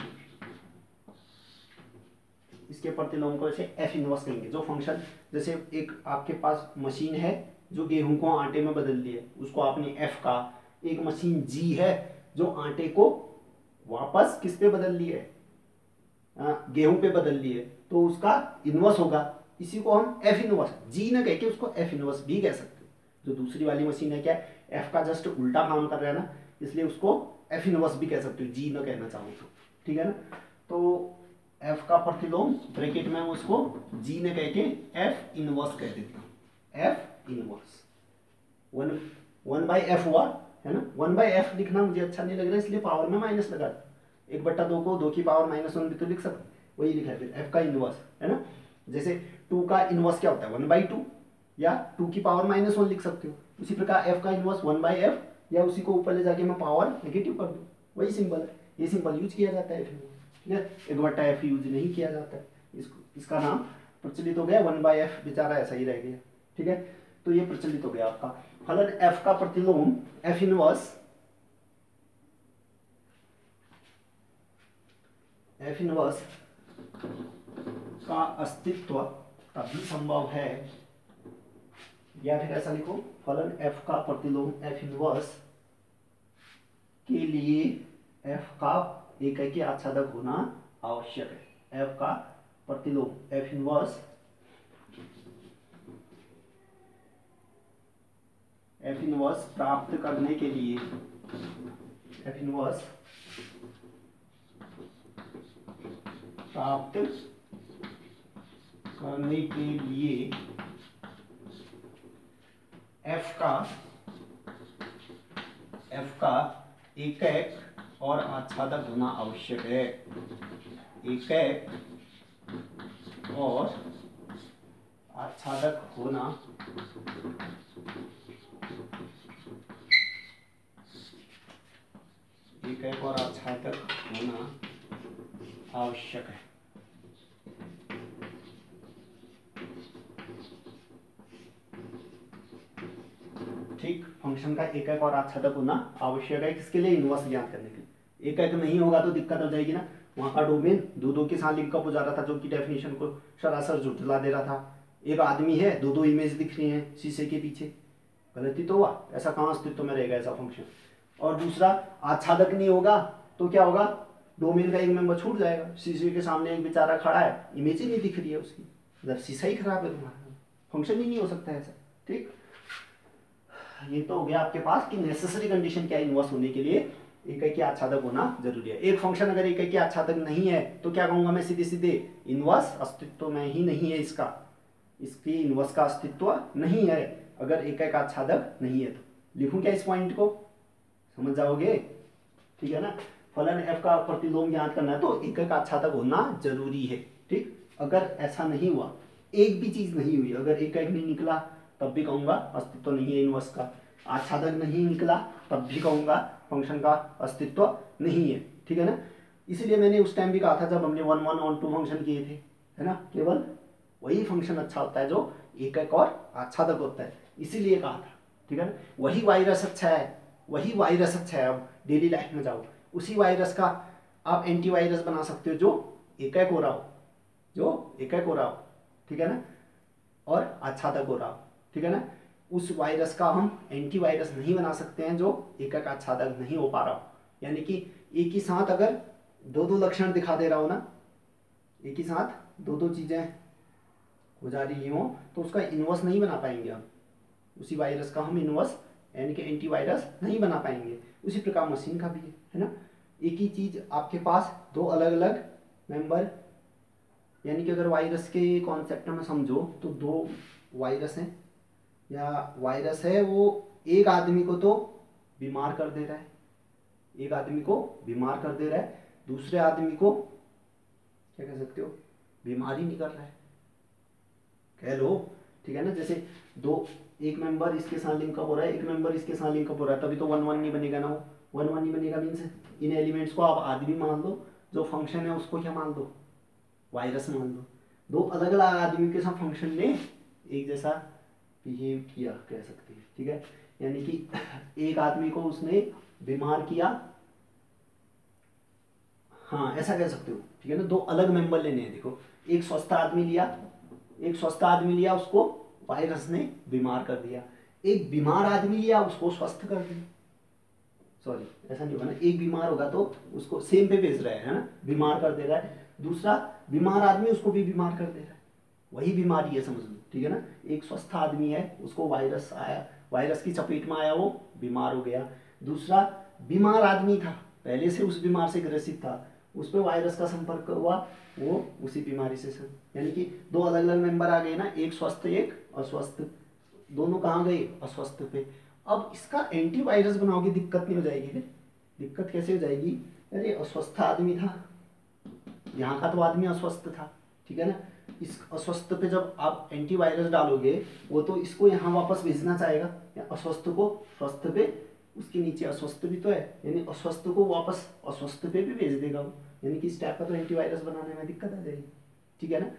इसके प्रतिलोम को ऐसे f इनवर्स कहेंगे। जो फंक्शन, जैसे एक आपके पास मशीन है जो गेहूं को आटे में बदल दी है, उसको आपने f का, एक मशीन g है जो आटे को वापस किस पे बदल ली है, गेहूं पे बदल ली है, तो उसका इनवर्स होगा, इसी को हम f इनवर्स, g न कह के उसको f इनवर्स भी कह सकते हो। जो दूसरी वाली मशीन है क्या f का जस्ट उल्टा काम कर रहा है ना, इसलिए उसको f इनवर्स भी कह सकते हो, g न कहना चाहो तो, ठीक है ना। तो f का प्रतिलोम ब्रैकेट में उसको g न कह के f इनवर्स कह देता हूँ, f इनवर्स, 1/f हुआ, है ना। 1/f लिखना मुझे अच्छा नहीं लग रहा है इसलिए पावर में माइनस लगा, 1/2 को 2 की पावर -1 भी तो लिख सकते, वही लिखा है फिर f का इनवर्स, है ना। जैसे 2 का इनवर्स क्या होता है 1/2, या 2 की पावर -1 लिख सकते हो, उसी प्रकार f का इनवर्स 1/f, या उसी को ऊपर ले जाके मैं पावर नेगेटिव कर दूँ, वही सिंपल है, ये सिंपल यूज किया जाता है फिर, ठीक है, एक बटा एफ यूज नहीं किया जाता है, इसका नाम प्रचलित हो गया, 1/f बेचारा ऐसा ही रह गया। ठीक है, तो ये प्रचलित हो गया आपका फलन f का प्रतिलोम f इनवर्स का अस्तित्व तभी संभव है, या फिर ऐसा लिखो, फलन f का प्रतिलोम f इनवर्स के लिए f का एकाकी आच्छादक होना आवश्यक है। f का प्रतिलोम f इनवर्स प्राप्त करने के लिए f इनवर्स प्राप्त करने के लिए f का एकक और आच्छादक होना आवश्यक है। एकक और आच्छादक होना एकक और आच्छादक होना आवश्यक है। ठीक, फंक्शन का एकक और आच्छादक होना आवश्यक है, किसके लिए? इनवर्स ज्ञात करने के लिए। एकक नहीं होगा तो दिक्कत हो जाएगी ना, वहां का डोमेन दो के साथ लिंकअप हो जा रहा था, जो कि डेफिनेशन को सरासर झुठला दे रहा था। एक आदमी है, दो इमेज दिख रही हैं शीशे के पीछे, गलती तो हुआ, ऐसा कहाँ अस्तित्व में रहेगा ऐसा फंक्शन। और दूसरा, आच्छादक नहीं होगा तो क्या होगा, डोमेन का एक मेंबर छूट जाएगा। शीशे के सामने एक बेचारा खड़ा है, इमेज ही नहीं दिख रही है उसकी, मतलब शीशा ही खराब है तुम्हारा, फंक्शन ही नहीं हो सकता ऐसा। ठीक, ये तो हो गया आपके पास कि नेसेसरी कंडीशन क्या है इनवर्स होने के लिए, एककी आच्छादक होना जरूरी है। एक फंक्शन अगर एककी आच्छादक नहीं है तो क्या कहूंगा मैं सीधे सीधे, इनवर्स अस्तित्व में ही नहीं है इसका, इसकी इनवर्स का अस्तित्व नहीं है अगर एकक आच्छादक नहीं है। तो लिखूं क्या इस पॉइंट को, समझ जाओगे? ठीक है ना, फलन f का प्रतिलोम ज्ञात करना है तो एकक आच्छादक होना जरूरी है। ठीक, अगर ऐसा नहीं हुआ, एक भी चीज नहीं हुई, अगर एकक नहीं निकला तब भी कहूंगा अस्तित्व नहीं है इनवर्स का, आच्छादक नहीं निकला तब भी कहूंगा फंक्शन का अस्तित्व नहीं है। ठीक है ना, इसलिए मैंने उस टाइम भी कहा था जब हमने 1 1 और 2 फंक्शन किए थे, है ना, केवल वही फंक्शन अच्छा होता है जो एकक और आच्छादक होता है, इसीलिए कहा था। ठीक है ना, वही वायरस अच्छा है, वही वायरस अच्छा है। अब डेली लाइफ में जाओ, उसी वायरस का आप एंटीवायरस बना सकते हो जो एकक हो रहा हो, जो एकक हो रहा हो, ठीक है ना, और आच्छादक हो रहा हो। ठीक है ना, उस वायरस का हम एंटीवायरस नहीं बना सकते हैं जो एकक आच्छादक नहीं हो पा रहा हो। यानी कि एक ही साथ अगर दो लक्षण दिखा दे रहा हो ना, एक ही साथ दो चीजें हो जा रही हो तो उसका इनवर्स नहीं बना पाएंगे हम, उसी वायरस का हम इनवर्स यानी कि एंटीवायरस नहीं बना पाएंगे। उसी प्रकार मशीन का भी है ना, एक ही चीज आपके पास दो अलग अलग मेंबर, यानी कि अगर वायरस के कॉन्सेप्ट में समझो तो दो वायरस हैं, या वायरस है वो एक आदमी को तो बीमार कर दे रहा है, एक आदमी को बीमार कर दे रहा है, दूसरे आदमी को क्या कह सकते हो, बीमारी नहीं कर रहा है, कह लो। ठीक है ना, जैसे दो, एक मेंबर इसके साथ लिंकअप हो रहा है, एक मेंबर इसके साथ लिंकअप हो रहा है, तभी तो 1 1 नहीं बनेगा ना, वो 1 1 नहीं बनेगा। मीन्स इन एलिमेंट्स को आप आदमी मान लो, जो फंक्शन है उसको क्या मान लो, वायरस मान लो। दो अलग अलग आदमी के साथ फंक्शन ने एक जैसा बिहेव किया कह सकते हैं। ठीक है, यानी कि एक आदमी को उसने बीमार किया, हाँ ऐसा कह सकते हो। ठीक है ना, दो अलग मेंबर लेने हैं। देखो, एक स्वस्थ आदमी लिया, एक स्वस्थ आदमी लिया, उसको वायरस ने बीमार कर दिया। एक बीमार आदमी लिया, उसको स्वस्थ कर दिया। सॉरी, ऐसा नहीं होगा ना, एक बीमार होगा तो उसको सेम पे भेज रहा है ना, बीमार कर दे रहा है। दूसरा बीमार आदमी उसको भी बीमार कर दे रहा है, वही बीमारी है समझ लो। ठीक है ना, एक स्वस्थ आदमी है, उसको वायरस आया, वायरस की चपेट में आया, वो बीमार हो गया। दूसरा बीमार आदमी था, पहले से उस बीमार से ग्रसित था, उस पर वायरस का संपर्क हुआ, वो उसी बीमारी से यानी कि दो अलग अलग मेंबर आ गए ना, एक स्वस्थ एक अस्वस्थ, दोनों कहाँ गए, अस्वस्थ पे। अब इसका एंटीवायरस बनाओगे, दिक्कत नहीं हो जाएगी? फिर दिक्कत कैसे हो जाएगी? अरे अस्वस्थ आदमी था, यहाँ का तो आदमी अस्वस्थ था, ठीक है ना, इस अस्वस्थ पे जब आप एंटीवायरस डालोगे, वो तो इसको यहाँ वापस भेजना चाहेगा, अस्वस्थ को स्वस्थ पे, उसके नीचे अस्वस्थ भी तो है, यानी अस्वस्थ को वापस अस्वस्थ पे भी भेज देगा वो। यानी कि स्टेप पर तो एंटीवायरस बनाने में दिक्कत आ जाएगी, ठीक है ना।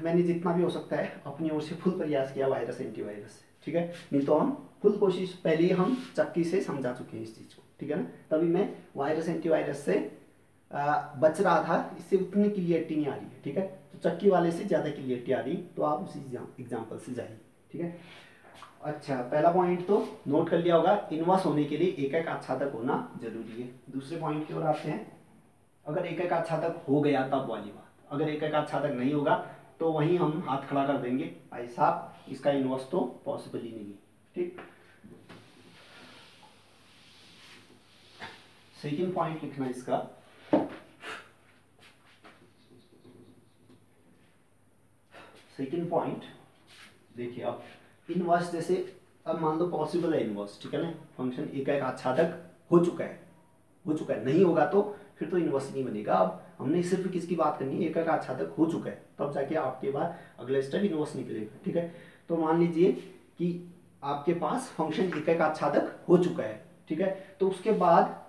मैंने जितना भी हो सकता है अपनी ओर से फुल प्रयास किया वायरस एंटीवायरस से, ठीक है। नहीं तो हम फुल कोशिश पहले ही हम चक्की से समझा चुके हैं इस चीज़ को, ठीक है ना। तभी मैं वायरस एंटीवायरस से बच रहा था, इससे उतनी क्लियरिटी नहीं आ रही है, ठीक है। तो चक्की वाले से ज़्यादा क्लियरिटी आ रही, तो आप उसी एग्जाम्पल से जाइए, ठीक है। अच्छा, पहला पॉइंट तो नोट कर लिया होगा, इनवर्स होने के लिए एक एक आच्छादक होना जरूरी है। दूसरे पॉइंट की ओर आते हैं, अगर एक एक आच्छादक हो गया तब वाली बात, अगर एक एक आच्छादक नहीं होगा तो वहीं हम हाथ खड़ा कर देंगे, भाई साहब इसका इनवर्स तो पॉसिबल ही नहीं है, ठीक। सेकंड पॉइंट लिखना इसका, सेकंड पॉइंट देखिए, अब इनवर्स जैसे अब मान लो पॉसिबल है इनवर्स, ठीक है ना, फंक्शन एक एक आच्छादक हो चुका है, नहीं होगा तो फिर तो इनवर्स नहीं बनेगा। अब हमने सिर्फ किसकी बात करनी है, एक एक आच्छादक हो चुका है, तब जाके आपके बाद अगला स्टेप इनवर्स निकलेगा, ठीक है। तो मान लीजिए कि आपके पास फंक्शन एक एक आच्छादक हो चुका है, ठीक है। तो उसके बाद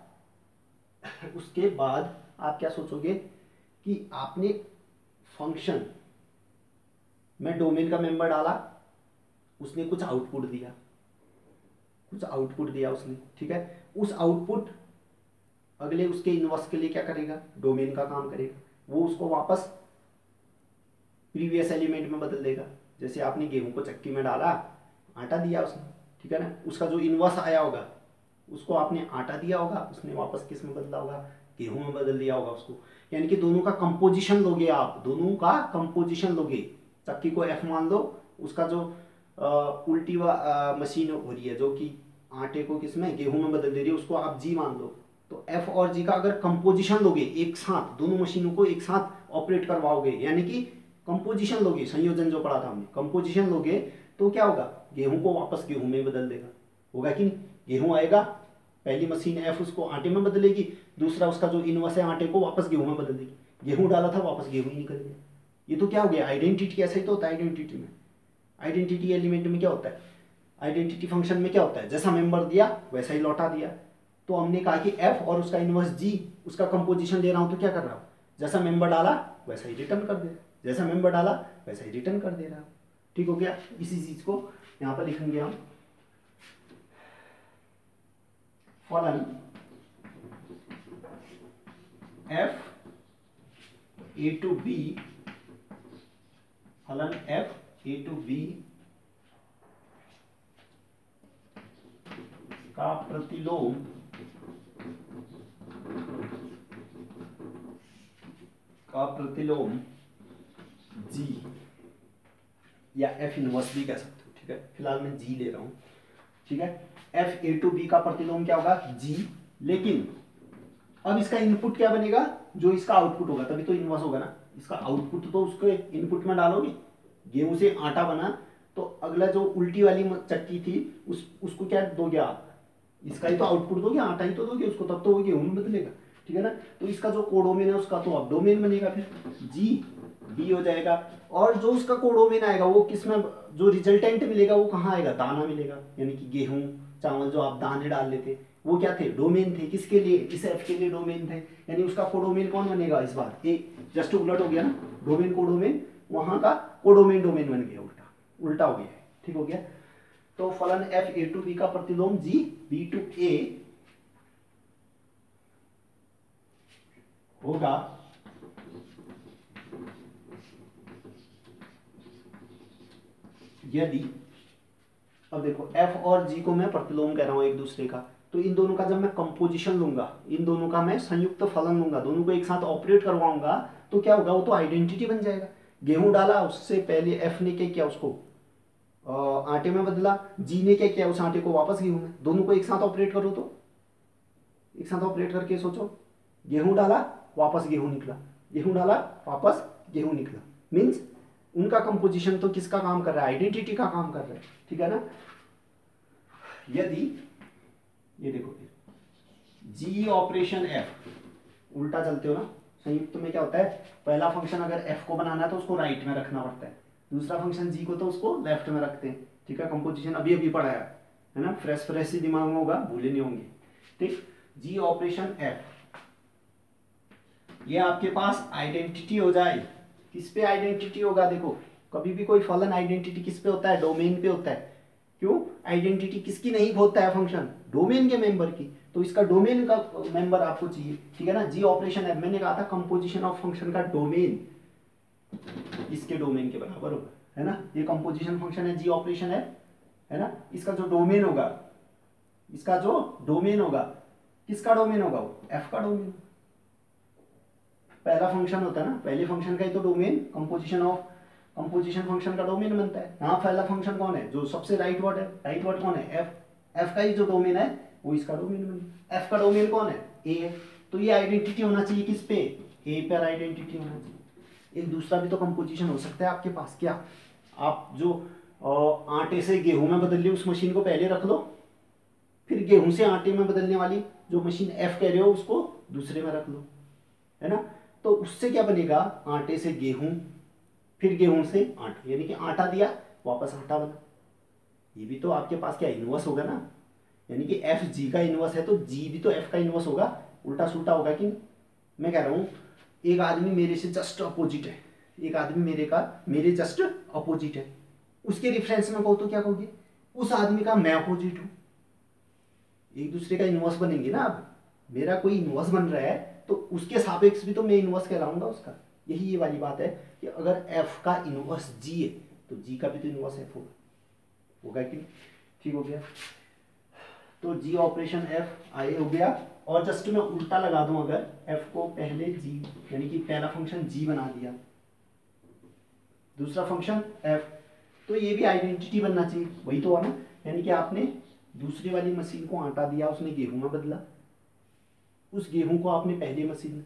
आप क्या सोचोगे कि आपने फंक्शन में डोमेन का मेंबर डाला, उसने कुछ आउटपुट दिया उसने, ठीक है। उस आउटपुट अगले उसके इनवर्स के लिए क्या करेगा, डोमेन का काम करेगा, वो उसको वापस प्रीवियस एलिमेंट में बदल देगा। जैसे आपने गेहूं को चक्की में डाला, आटा दिया उसने, ठीक है ना, उसका जो इनवर्स आया होगा उसको आपने आटा दिया होगा, उसने वापस किस में बदला होगा, गेहूं में बदल दिया होगा उसको। यानी कि दोनों का कंपोजिशन लोगे आप, दोनों का कंपोजिशन लोगे। चक्की को एफ मान लो, उसका जो उल्टी मशीन हो रही है जो कि आटे को किसमें, गेहूं में बदल दे रही है, उसको आप जी मान लो। तो एफ और जी का अगर कंपोजिशन लोगे एक साथ, दोनों मशीनों को एक साथ ऑपरेट करवाओगे, यानी कि कंपोजिशन लोगे, संयोजन जो पढ़ा था हमने, कंपोजिशन लोगे, तो क्या होगा, गेहूं को वापस गेहूं में बदल देगा, होगा कि नहीं। गेहूं आएगा, पहली मशीन एफ उसको आटे में बदलेगी, दूसरा उसका जो इनवर्स है आटे को वापस गेहूं में बदल देगी। गेहूं डाला था, वापस गेहूं ही निकल गया। ये तो क्या हो गया, आइडेंटिटी। ऐसा ही तो होता है आइडेंटिटी में, आइडेंटिटी एलिमेंट में क्या होता है, आइडेंटिटी फंक्शन में क्या होता है, जैसा मेंबर दिया वैसा ही लौटा दिया। तो हमने कहा कि एफ और उसका इनवर्स जी, उसका कंपोजिशन ले रहा हूं, तो क्या कर रहा हूं, जैसा मेंबर डाला वैसा ही रिटर्न कर दे रहा, जैसा मेंबर डाला वैसा ही रिटर्न कर दे रहा हूं, ठीक हो गया। इसी चीज को यहां पर लिखेंगे हम, फलन एफ ए टू बी, फलन एफ ए टू बी का प्रतिलोम जी, या एफ इनवर्स भी कह सकते हो, ठीक है। फिलहाल मैं जी ले रहा हूं, ठीक है। एफ ए टू बी का प्रतिलोम क्या होगा, जी। लेकिन अब इसका इनपुट क्या बनेगा, जो इसका आउटपुट होगा, तभी तो इनवर्स होगा ना। इसका आउटपुट तो उसके इनपुट में डालोगे, गेहूं से आटा बना, तो अगला जो उल्टी वाली चक्की थी उसको क्या दोगे आप, इसका ही तो आउटपुट दोगे, आटा ही तो दोगे उसको, तब तो वो गेहूं में बदलेगा, ठीक है ना। तो इसका जो कोडोमेन है उसका तो अब डोमेन बनेगा, फिर जी बी हो जाएगा। और जो उसका कोडोमेन आएगा वो किसमें, जो रिजल्टेंट मिलेगा वो कहाँ आएगा, दाना मिलेगा। यानी कि गेहूं चावल जो आप दाने डाल लेते, वो क्या थे, डोमेन थे। किसके लिए, इस एफ के लिए डोमेन थे। यानी उसका कोडोमेन कौन बनेगा, इस बार ए जस्ट उलट हो गया ना, डोमेन कोडोमेन, वहां का कोडोमेन डोमेन बन गया, उल्टा हो गया, ठीक हो गया। तो फलन एफ ए टू बी का प्रतिलोम जी बी टू ए होगा यदि, अब देखो एफ और जी को मैं प्रतिलोम कह रहा हूं एक दूसरे का, तो इन दोनों का जब मैं कंपोजिशन लूंगा, इन दोनों का मैं संयुक्त फलन लूंगा, दोनों को एक साथ ऑपरेट करवाऊंगा, तो क्या होगा, वो तो आइडेंटिटी बन जाएगा। गेहूं डाला, उससे पहले एफ ने क्या किया, उसको आटे में बदला, जी ने क्या किया, उस आटे को वापस गेहूं में। दोनों को एक साथ ऑपरेट करो, तो एक साथ ऑपरेट करके सोचो, गेहूं डाला वापस गेहूं निकला, गेहूं डाला वापस गेहूं निकला, मीन्स उनका कंपोजिशन तो किसका काम कर रहा है, आइडेंटिटी का काम कर रहा है, ठीक है ना। यदि ये देखो जी ऑपरेशन एफ, उल्टा चलते हो ना, संयुक्त में क्या होता है, पहला फंक्शन अगर एफ को बनाना है तो उसको राइट में रखना पड़ता है, दूसरा फंक्शन जी को तो उसको लेफ्ट में रखते हैं, ठीक है। कंपोजिशन अभी अभी पढ़ाया है ना, फ्रेश फ्रेश ही दिमाग में होगा, भूले नहीं होंगे, ठीक। जी ऑपरेशन एफ ये आपके पास आइडेंटिटी हो जाए। किस पे आइडेंटिटी होगा? देखो कभी भी कोई फलन आइडेंटिटी किस पे होता है? डोमेन पे होता है। क्यों? आइडेंटिटी किसकी नहीं होता है फंक्शन? डोमेन के मेंबर की। तो इसका डोमेन का मेंबर आपको चाहिए, ठीक है ना। जी ऑपरेशन है, मैंने कहा था कंपोजिशन ऑफ फंक्शन का डोमेन इसके डोमेन के बराबर होगा, है ना। ये कंपोजिशन फंक्शन है, जी ऑपरेशन है ना। इसका जो डोमेन होगा, इसका जो डोमेन होगा, किसका डोमेन होगा? वो एफ का डोमेन। पहला फंक्शन होता है ना, पहले फंक्शन का ही तो डोमेन कंपोजिशन फंक्शन का डोमेन बनता है। यहाँ पहला फंक्शन कौन है? जो सबसे राइट वर्ड है, राइट वर्ड कौन है? एफ। एफ का ही जो डोमेन है वो इसका डोमेन बनेगा। एफ का डोमेन कौन है? ए है। तो ये आइडेंटिटी होना चाहिए किस पे? ए पर आइडेंटिटी होना चाहिए। एक दूसरा भी तो कंपोजिशन हो सकता है आपके पास। क्या आप जो आटे से गेहूं में बदल ली उस मशीन को पहले रख लो, फिर गेहूं से आटे में बदलने वाली जो मशीन एफ कह रहे हो उसको दूसरे में रख लो, है ना। तो उससे क्या बनेगा? आटे से गेहूं, फिर गेहूं से आटा, यानी कि आटा दिया वापस आटा बना। ये भी तो आपके पास क्या इनवर्स होगा ना, यानी कि एफ जी का इनवर्स है तो जी भी तो एफ का इनवर्स होगा। उल्टा सुल्टा होगा कि नहीं? मैं कह रहा हूं एक आदमी मेरे से जस्ट अपोजिट है, एक आदमी मेरे जस्ट अपोजिट है, उसके रिफरेंस में कहो तो क्या कहोगे? उस आदमी का मैं अपोजिट हूं। एक दूसरे का इनवर्स बनेंगे ना। अब मेरा कोई इनवर्स बन रहा है तो उसके सापेक्ष भी तो मैं इनवर्स कहलाऊंगा उसका। यही ये वाली बात है कि अगर एफ का इनवर्स जी है तो जी का भी तो इनवर्स एफ होगा कि नहीं? ठीक हो गया। तो जी ऑपरेशन एफ आई हो गया। और जस्ट मैं उल्टा लगा दूं, अगर एफ को पहले जी, यानी कि पहला फंक्शन जी बना दिया, दूसरा फंक्शन एफ, तो ये भी आइडेंटिटी बनना चाहिए। वही तो हुआ ना, यानी कि आपने दूसरी वाली मशीन को आटा दिया, उसने गेहूं में बदला, उस गेहूं को आपने पहले मशीन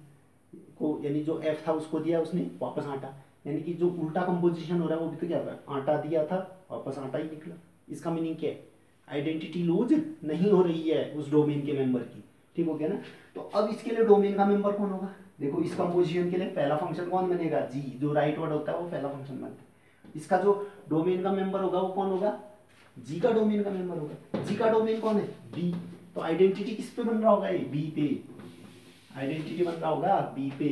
को, यानी जो एफ था उसको दिया, उसने वापस आटा, यानी कि जो उल्टा कंपोजिशन हो रहा है वो भी तो क्या होगा? आटा दिया था वापस आटा ही निकला। इसका मीनिंग क्या है? आइडेंटिटी लूज नहीं हो रही है उस डोमेन के मेंबर की। ठीक हो गया ना। तो अब इसके लिए डोमेन का मेंबर कौन होगा? देखो इस कंपोजिशन के लिए पहला फंक्शन कौन बनेगा? जी, जो राइट वर्ड होता है वो पहला फंक्शन बनता है। इसका जो डोमेन का मेंबर होगा वो कौन होगा? जी का डोमेन का मेंबर होगा। जी का डोमेन कौन है? बी। तो आइडेंटिटी किस पे बन रहा होगा? ये बी पे आइडेंटिटी बन रहा होगा, बी पे।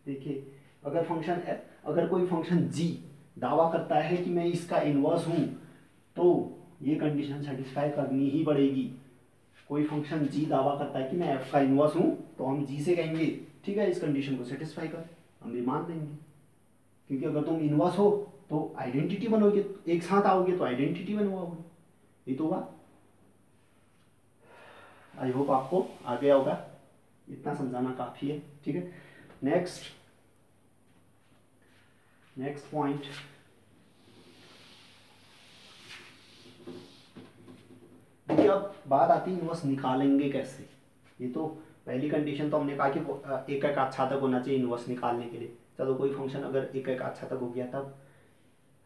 देखिए अगर कोई फंक्शन जी दावा करता है कि मैं इसका इनवर्स हूं तो ये कंडीशन सेटिस्फाई करनी ही पड़ेगी। कोई फंक्शन जी दावा करता है कि मैं एफ का इनवर्स हूं तो हम जी से कहेंगे ठीक है इस कंडीशन को सेटिस्फाई कर, हम भी मान देंगे। क्योंकि अगर तुम इनवर्स हो तो आइडेंटिटी बनोगे, एक साथ आओगे तो आइडेंटिटी बनवाओगे, ये तो होगा। आई होप आपको आ गया होगा, इतना समझाना काफी है। ठीक है, नेक्स्ट पॉइंट, देखिए अब बात आती है इनवर्स निकालेंगे कैसे। ये तो पहली कंडीशन तो हमने कहा कि एक एक आच्छादक होना चाहिए इनवर्स निकालने के लिए। चलो कोई फंक्शन अगर एक एक आच्छादक हो गया तब,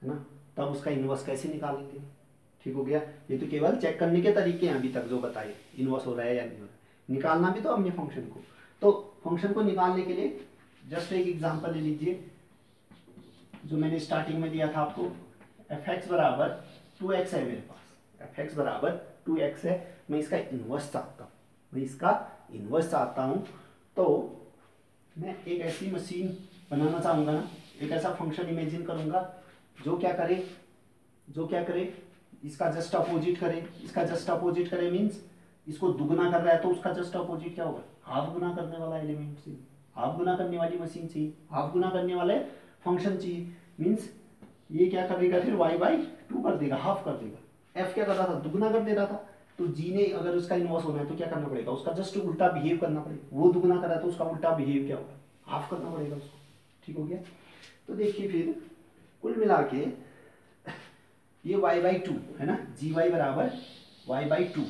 है ना, तब उसका इनवर्स कैसे निकालेंगे? ठीक हो गया। ये तो केवल चेक करने के तरीके हैं अभी तक जो बताए, इनवर्स हो रहा है या नहीं हो रहा है। निकालना भी तो हमने फंक्शन को, तो फंक्शन को निकालने के लिए जस्ट एक एग्जांपल ले लीजिए जो मैंने स्टार्टिंग में दिया था आपको। एफ एक्स बराबर 2x है मेरे पास, एफ एक्स बराबर 2x है। मैं इसका इनवर्स चाहता हूँ, तो मैं एक ऐसी मशीन बनाना चाहूँगा ना, एक ऐसा फंक्शन इमेजिन करूँगा जो क्या करे, इसका जस्ट अपोजिट करे। इसका जस्ट अपोजिट करे मीन्स इसको दुगना कर रहा है तो उसका जस्ट अपोजिट क्या होगा? हाफ गुना करने वाला एलिमेंट चाहिए, हाफ गुना करने वाली मशीन चाहिए, हाफ गुना करने वाले फंक्शन चाहिए। मीन्स ये क्या करेगा फिर? y/2 कर देगा, हाफ कर देगा। f क्या कर रहा था? दुगना कर दे रहा था। तो g ने अगर उसका इनवर्स होना है तो क्या करना पड़ेगा? उसका जस्ट उल्टा बिहेव करना पड़ेगा। वो दुगना कर रहा है तो उसका उल्टा बिहेव क्या होगा? हाफ करना पड़ेगा उसको। ठीक हो गया। तो देखिए फिर कुल मिला के ये y/2 है ना, gy बराबर y/2।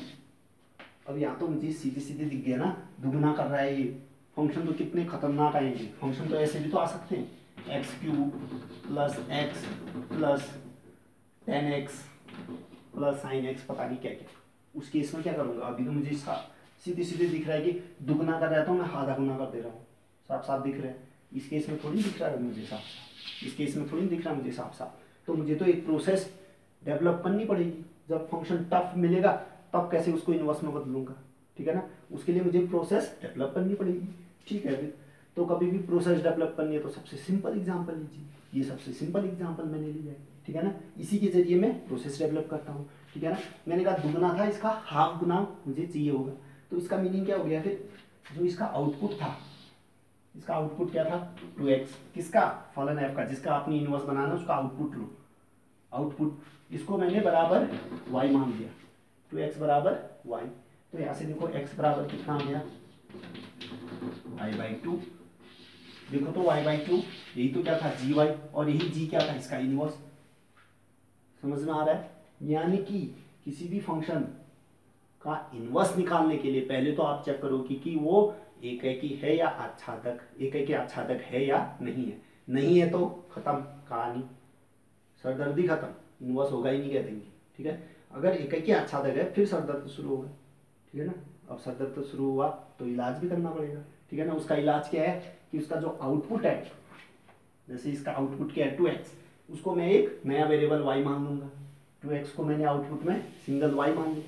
अब यहाँ तो मुझे सीधे सीधे दिख गया ना, दुगना कर रहा है ये। फंक्शन तो कितने खतरनाक आएंगे, फंक्शन तो ऐसे भी तो आ सकते हैं, x³ plus x plus 10x plus sin x, पता नहीं क्या क्या। उस केस में क्या करूँगा? अभी तो मुझे इसका सीधे सीधे दिख रहा है कि दुगना कर रहा है तो मैं आधा गुना कर दे रहा हूँ, साफ साफ दिख रहा है। इस केस में थोड़ी दिख रहा है मुझे साफ साफ, इस केस में थोड़ी दिख रहा है मुझे साफ साफ। तो मुझे तो एक प्रोसेस डेवलप करनी पड़ेगी। जब फंक्शन टफ मिलेगा तब कैसे उसको इनवर्स में बदलूंगा, ठीक है ना। उसके लिए मुझे प्रोसेस डेवलप करनी पड़ेगी। ठीक है, तो कभी भी प्रोसेस डेवलप करनी है तो सबसे सिंपल एग्जांपल लीजिए, ये सबसे सिंपल एग्जांपल मैंने लिया है, ठीक है ना। इसी के जरिए मैं प्रोसेस डेवलप करता हूँ, ठीक है ना। मैंने कहा दुगना था, इसका हाफ गुना मुझे चाहिए होगा, तो इसका मीनिंग क्या हो गया फिर, जो इसका आउटपुट था, इसका आउटपुट क्या था 2x, किसका, फलन f का, जिसका आपने इनवर्स बनाना उसका आउटपुट लो, आउटपुट इसको मैंने बराबर y मान दिया, 2x बराबर y। तो यहाँ से देखो x बराबर कितना आ गया y/2, देखो तो y/2 यही तो क्या था gy, और यही g क्या था इसका इनवर्स, समझ में आ रहा है। यानी कि किसी भी फंक्शन का इनवर्स निकालने के लिए पहले तो आप चेक करो कि वो एकैकी है या आच्छादक, एकैकी आच्छादक है या नहीं है, नहीं है तो खत्म कहानी, सरदर्दी खत्म, इनवर्स होगा ही नहीं कह देंगे, ठीक है। अगर एकैकी आच्छादक है फिर सरदर्द शुरू होगा, ठीक है ना। अब सरदर्द शुरू हुआ तो इलाज भी करना पड़ेगा, ठीक है ना। उसका इलाज क्या है कि उसका जो आउटपुट है, जैसे इसका आउटपुट क्या है 2x, उसको मैं एक नया वेरिएबल y मान लूंगा, 2x को मैंने आउटपुट में सिंगल y मान लिया,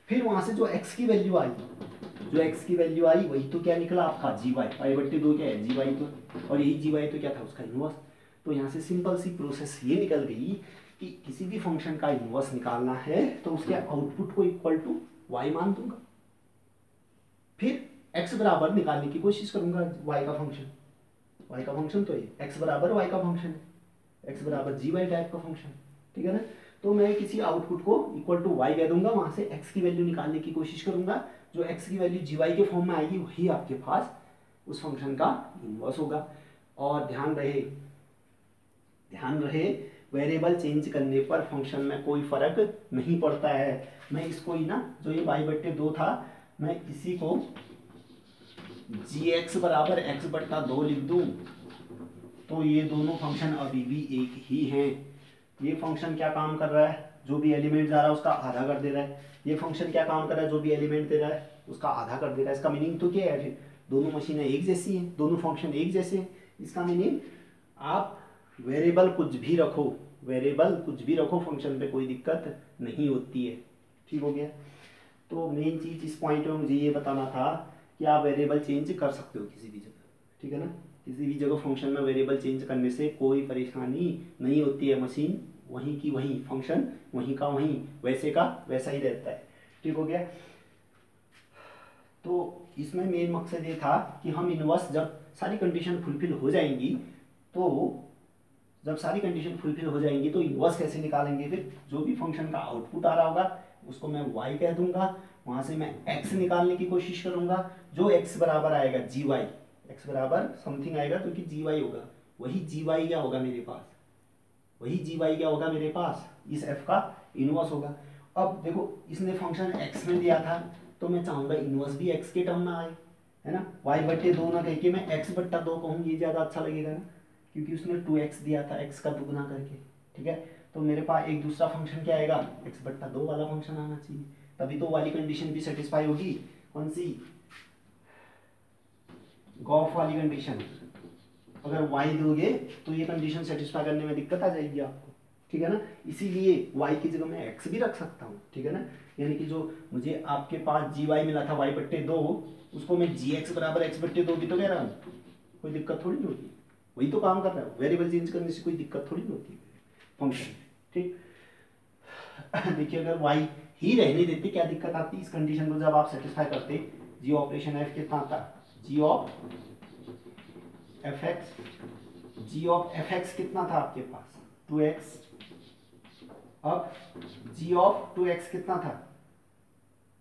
फिर वहां से जो x की वैल्यू आई, जो x की वैल्यू आई वही तो क्या निकला आपका gy, y/2 क्या है gy, तो और यही gy तो क्या था उसका इनवर्स। तो यहाँ से सिंपल सी प्रोसेस ये निकल गई कि किसी भी फंक्शन का इनवर्स निकालना है तो उसके आउटपुट को इक्वल टू y मान दूंगा, फिर x बराबर निकालने की कोशिश करूंगा y का फंक्शन, y का फंक्शन तो ये x बराबर y का फंक्शन है, x बराबर gy टाइप का फंक्शन, ठीक है ना। तो मैं किसी आउटपुट को इक्वल टू y कह दूंगा, वहां से x की वैल्यू निकालने की कोशिश करूंगा, जो x की वैल्यू gy के फॉर्म में आएगी वही आपके पास उस फंक्शन का इनवर्स होगा। और ध्यान रहे वेरिएबल चेंज करने पर फंक्शन में कोई फर्क नहीं पड़ता है। मैं इसको ही ना, जो ये y/2 था, मैं इसी को gx बराबर x/2 लिख दूं तो ये दोनों फंक्शन अभी भी एक ही हैं। ये फंक्शन क्या काम कर रहा है, जो भी एलिमेंट जा रहा है उसका आधा कर दे रहा है, ये फंक्शन क्या काम कर रहा है, जो भी एलिमेंट दे रहा है उसका आधा कर दे रहा है। इसका मीनिंग तो क्या है, फिर दोनों मशीनें एक जैसी हैं, दोनों फंक्शन एक जैसे हैं। इसका मीनिंग आप वेरिएबल कुछ भी रखो फंक्शन पे कोई दिक्कत नहीं होती है, ठीक हो गया। तो मेन चीज इस पॉइंट में मुझे ये बताना था कि आप वेरिएबल चेंज कर सकते हो किसी भी जगह, ठीक है ना। किसी भी जगह फंक्शन में वेरिएबल चेंज करने से कोई परेशानी नहीं होती है, मशीन वहीं की वहीं, फंक्शन वहीं का वहीं, वैसे का वैसा ही रहता है, ठीक हो गया। तो इसमें मेन मकसद ये था कि हम इनवर्स जब सारी कंडीशन फुलफिल हो जाएंगी तो इनवर्स कैसे निकालेंगे, फिर जो भी फंक्शन का आउटपुट आ रहा होगा उसको मैं y कह दूंगा, वहां से मैं x निकालने की कोशिश करूंगा, जो x बराबर आएगा gy, x बराबर समथिंग आएगा क्योंकि gy होगा, वही gy क्या होगा मेरे पास, इस f का इनवर्स होगा। अब देखो इसने फंक्शन x में दिया था तो मैं चाहूंगा इनवर्स भी x के टर्म में आए, है ना। y/2 ना कह के मैं x/2 कहूँ, ये ज्यादा अच्छा लगेगा ना, क्योंकि उसने 2x दिया था x का दुगुना करके, ठीक है। तो मेरे पास एक दूसरा फंक्शन क्या आएगा, x/2 वाला फंक्शन आना चाहिए, तभी तो वाली कंडीशन भी सेटिस्फाई होगी। कौन सी, गॉफ वाली कंडीशन। अगर y दोगे तो ये कंडीशन सेटिस्फाई करने में दिक्कत आ जाएगी आपको, ठीक है ना। इसीलिए y की जगह मैं x भी रख सकता हूँ, ठीक है ना। यानी कि जो मुझे आपके पास gy मिला था y/2, उसको मैं gx बराबर x/2 भी तो कह रहा हूँ, कोई दिक्कत थोड़ी नहीं होती, वही तो काम कर रहा है। वेरिएबल चेंज करने से कोई दिक्कत थोड़ी नहीं होती है फंक्शन, ठीक। देखिए अगर y ही रहने देते क्या दिक्कत आती, इस कंडीशन को जब आप सेटिस्फाई करते, g ऑपरेशन f कितना आता, g ऑफ fx कितना था आपके पास 2x, अब g ऑफ 2x कितना था,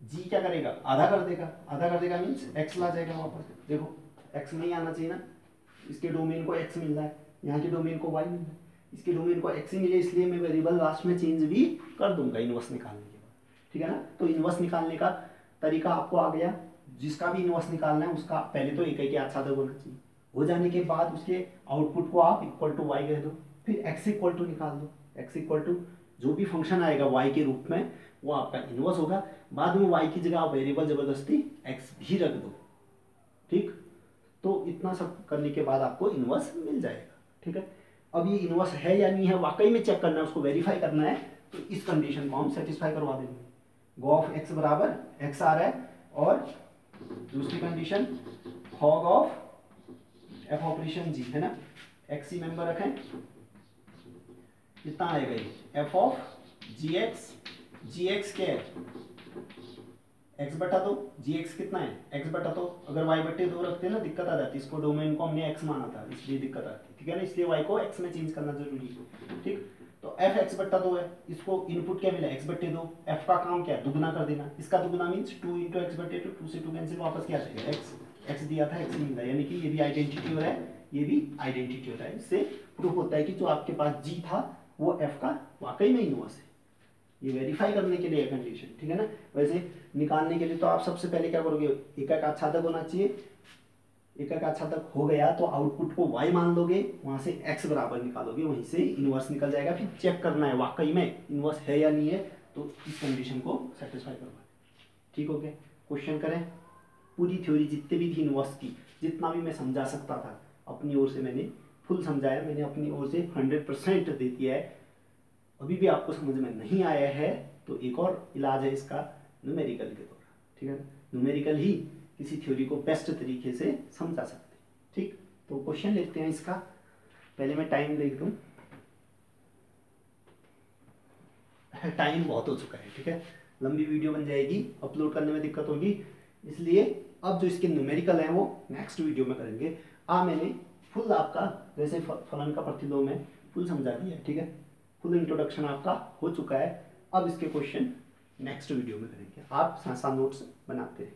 g क्या करेगा, आधा कर देगा मीन्स x ला जाएगा वापस। देखो x नहीं आना चाहिए ना, इसके डोमेन को x मिल रहा है, यहाँ के डोमेन को y मिल रहा है, इसके डोमेन को x ही मिले, इसलिए मैं वेरिएबल लास्ट में चेंज भी कर दूंगा इनवर्स निकालने के बाद, ठीक है ना। तो इनवर्स निकालने का तरीका आपको आ गया, जिसका भी इनवर्स निकालना है उसका पहले तो एक आच्छादक होना चाहिए, हो जाने के बाद उसके आउटपुट को आप इक्वल टू y कह दो, फिर x इक्वल टू निकाल दो, x इक्वल टू जो भी फंक्शन आएगा y के रूप में वो आपका इनवर्स होगा। बाद में y की जगह आप वेरिएबल जबरदस्ती x भी रख दो, ठीक। तो इतना सब करने के बाद आपको इनवर्स मिल जाएगा, ठीक है। अब ये इनवर्स है या नहीं है वाकई में चेक करना है, उसको वेरीफाई करना है, तो इस कंडीशन को हम सेटिस्फाई करवा देंगे। गो ऑफ x बराबर x आ रहा है, और दूसरी कंडीशन हॉग ऑफ एफ ऑपरेशन जी है ना, एक्स ही मेंबर रखें, कितना आएगा ये एफ ऑफ जी एक्स क्या है एक्स बटा दो, जी एक्स कितना है एक्स बटा दो। अगर वाई बटे दो रखते हैं ना दिक्कत आ जाती है, इसको डोमेन को हमने एक्स माना था इसलिए दिक्कत आती है, ठीक है ना, इसलिए वाई को एक्स में चेंज करना जरूरी है, ठीक। तो एफ एक्स बट्टा दो है, इसको इनपुट क्या मिला एक्स बट्टे दो, एफ का काम क्या है दुगना कर देना, इसका दुगना मीन्स 2 इंटू एक्स बट्टे 2, 2 से 2 कैंसिल, वापस क्या आ जाएगा एक्स दिया था एक्स मिला, यानी कि ये भी आइडेंटिटी हो रहा है ये भी आइडेंटिटी हो रहा है। इससे प्रूफ होता है कि जो आपके पास जी था वो एफ का वाकई में इनवर्स है, ये वेरीफाई करने के लिए कंडीशन, ठीक है ना। वैसे निकालने के लिए तो आप सबसे पहले क्या करोगे, एकक आच्छादक होना चाहिए, एकक आच्छादक हो गया तो आउटपुट को y मान लोगे, वहां से x बराबर निकालोगे, वहीं से इनवर्स निकल जाएगा। फिर चेक करना है वाकई में इनवर्स है या नहीं है, तो इस कंडीशन को सेटिस्फाई करवाए, ठीक हो गया। क्वेश्चन करें, पूरी थ्योरी जितने भी थी इनवर्स की, जितना भी मैं समझा सकता था अपनी ओर से मैंने फुल समझाया, मैंने अपनी ओर से 100% दे दिया है। अभी भी आपको समझ में नहीं आया है तो एक और इलाज है इसका, न्यूमेरिकल के द्वारा, ठीक है। न्यूमेरिकल ही किसी थ्योरी को बेस्ट तरीके से समझा सकते हैं, ठीक। तो क्वेश्चन लेते हैं इसका, पहले मैं टाइम लिख दूं, टाइम बहुत हो चुका है, ठीक है, लंबी वीडियो बन जाएगी, अपलोड करने में दिक्कत होगी, इसलिए अब जो इसके न्यूमेरिकल हैं वो नेक्स्ट वीडियो में करेंगे। मैंने फुल आपका जैसे फलन का प्रतिलोम है फुल समझा दिया है, ठीक है, फुल इंट्रोडक्शन आपका हो चुका है। अब इसके क्वेश्चन नेक्स्ट वीडियो में करेंगे, आप साथ साथ नोट्स बनाते हैं।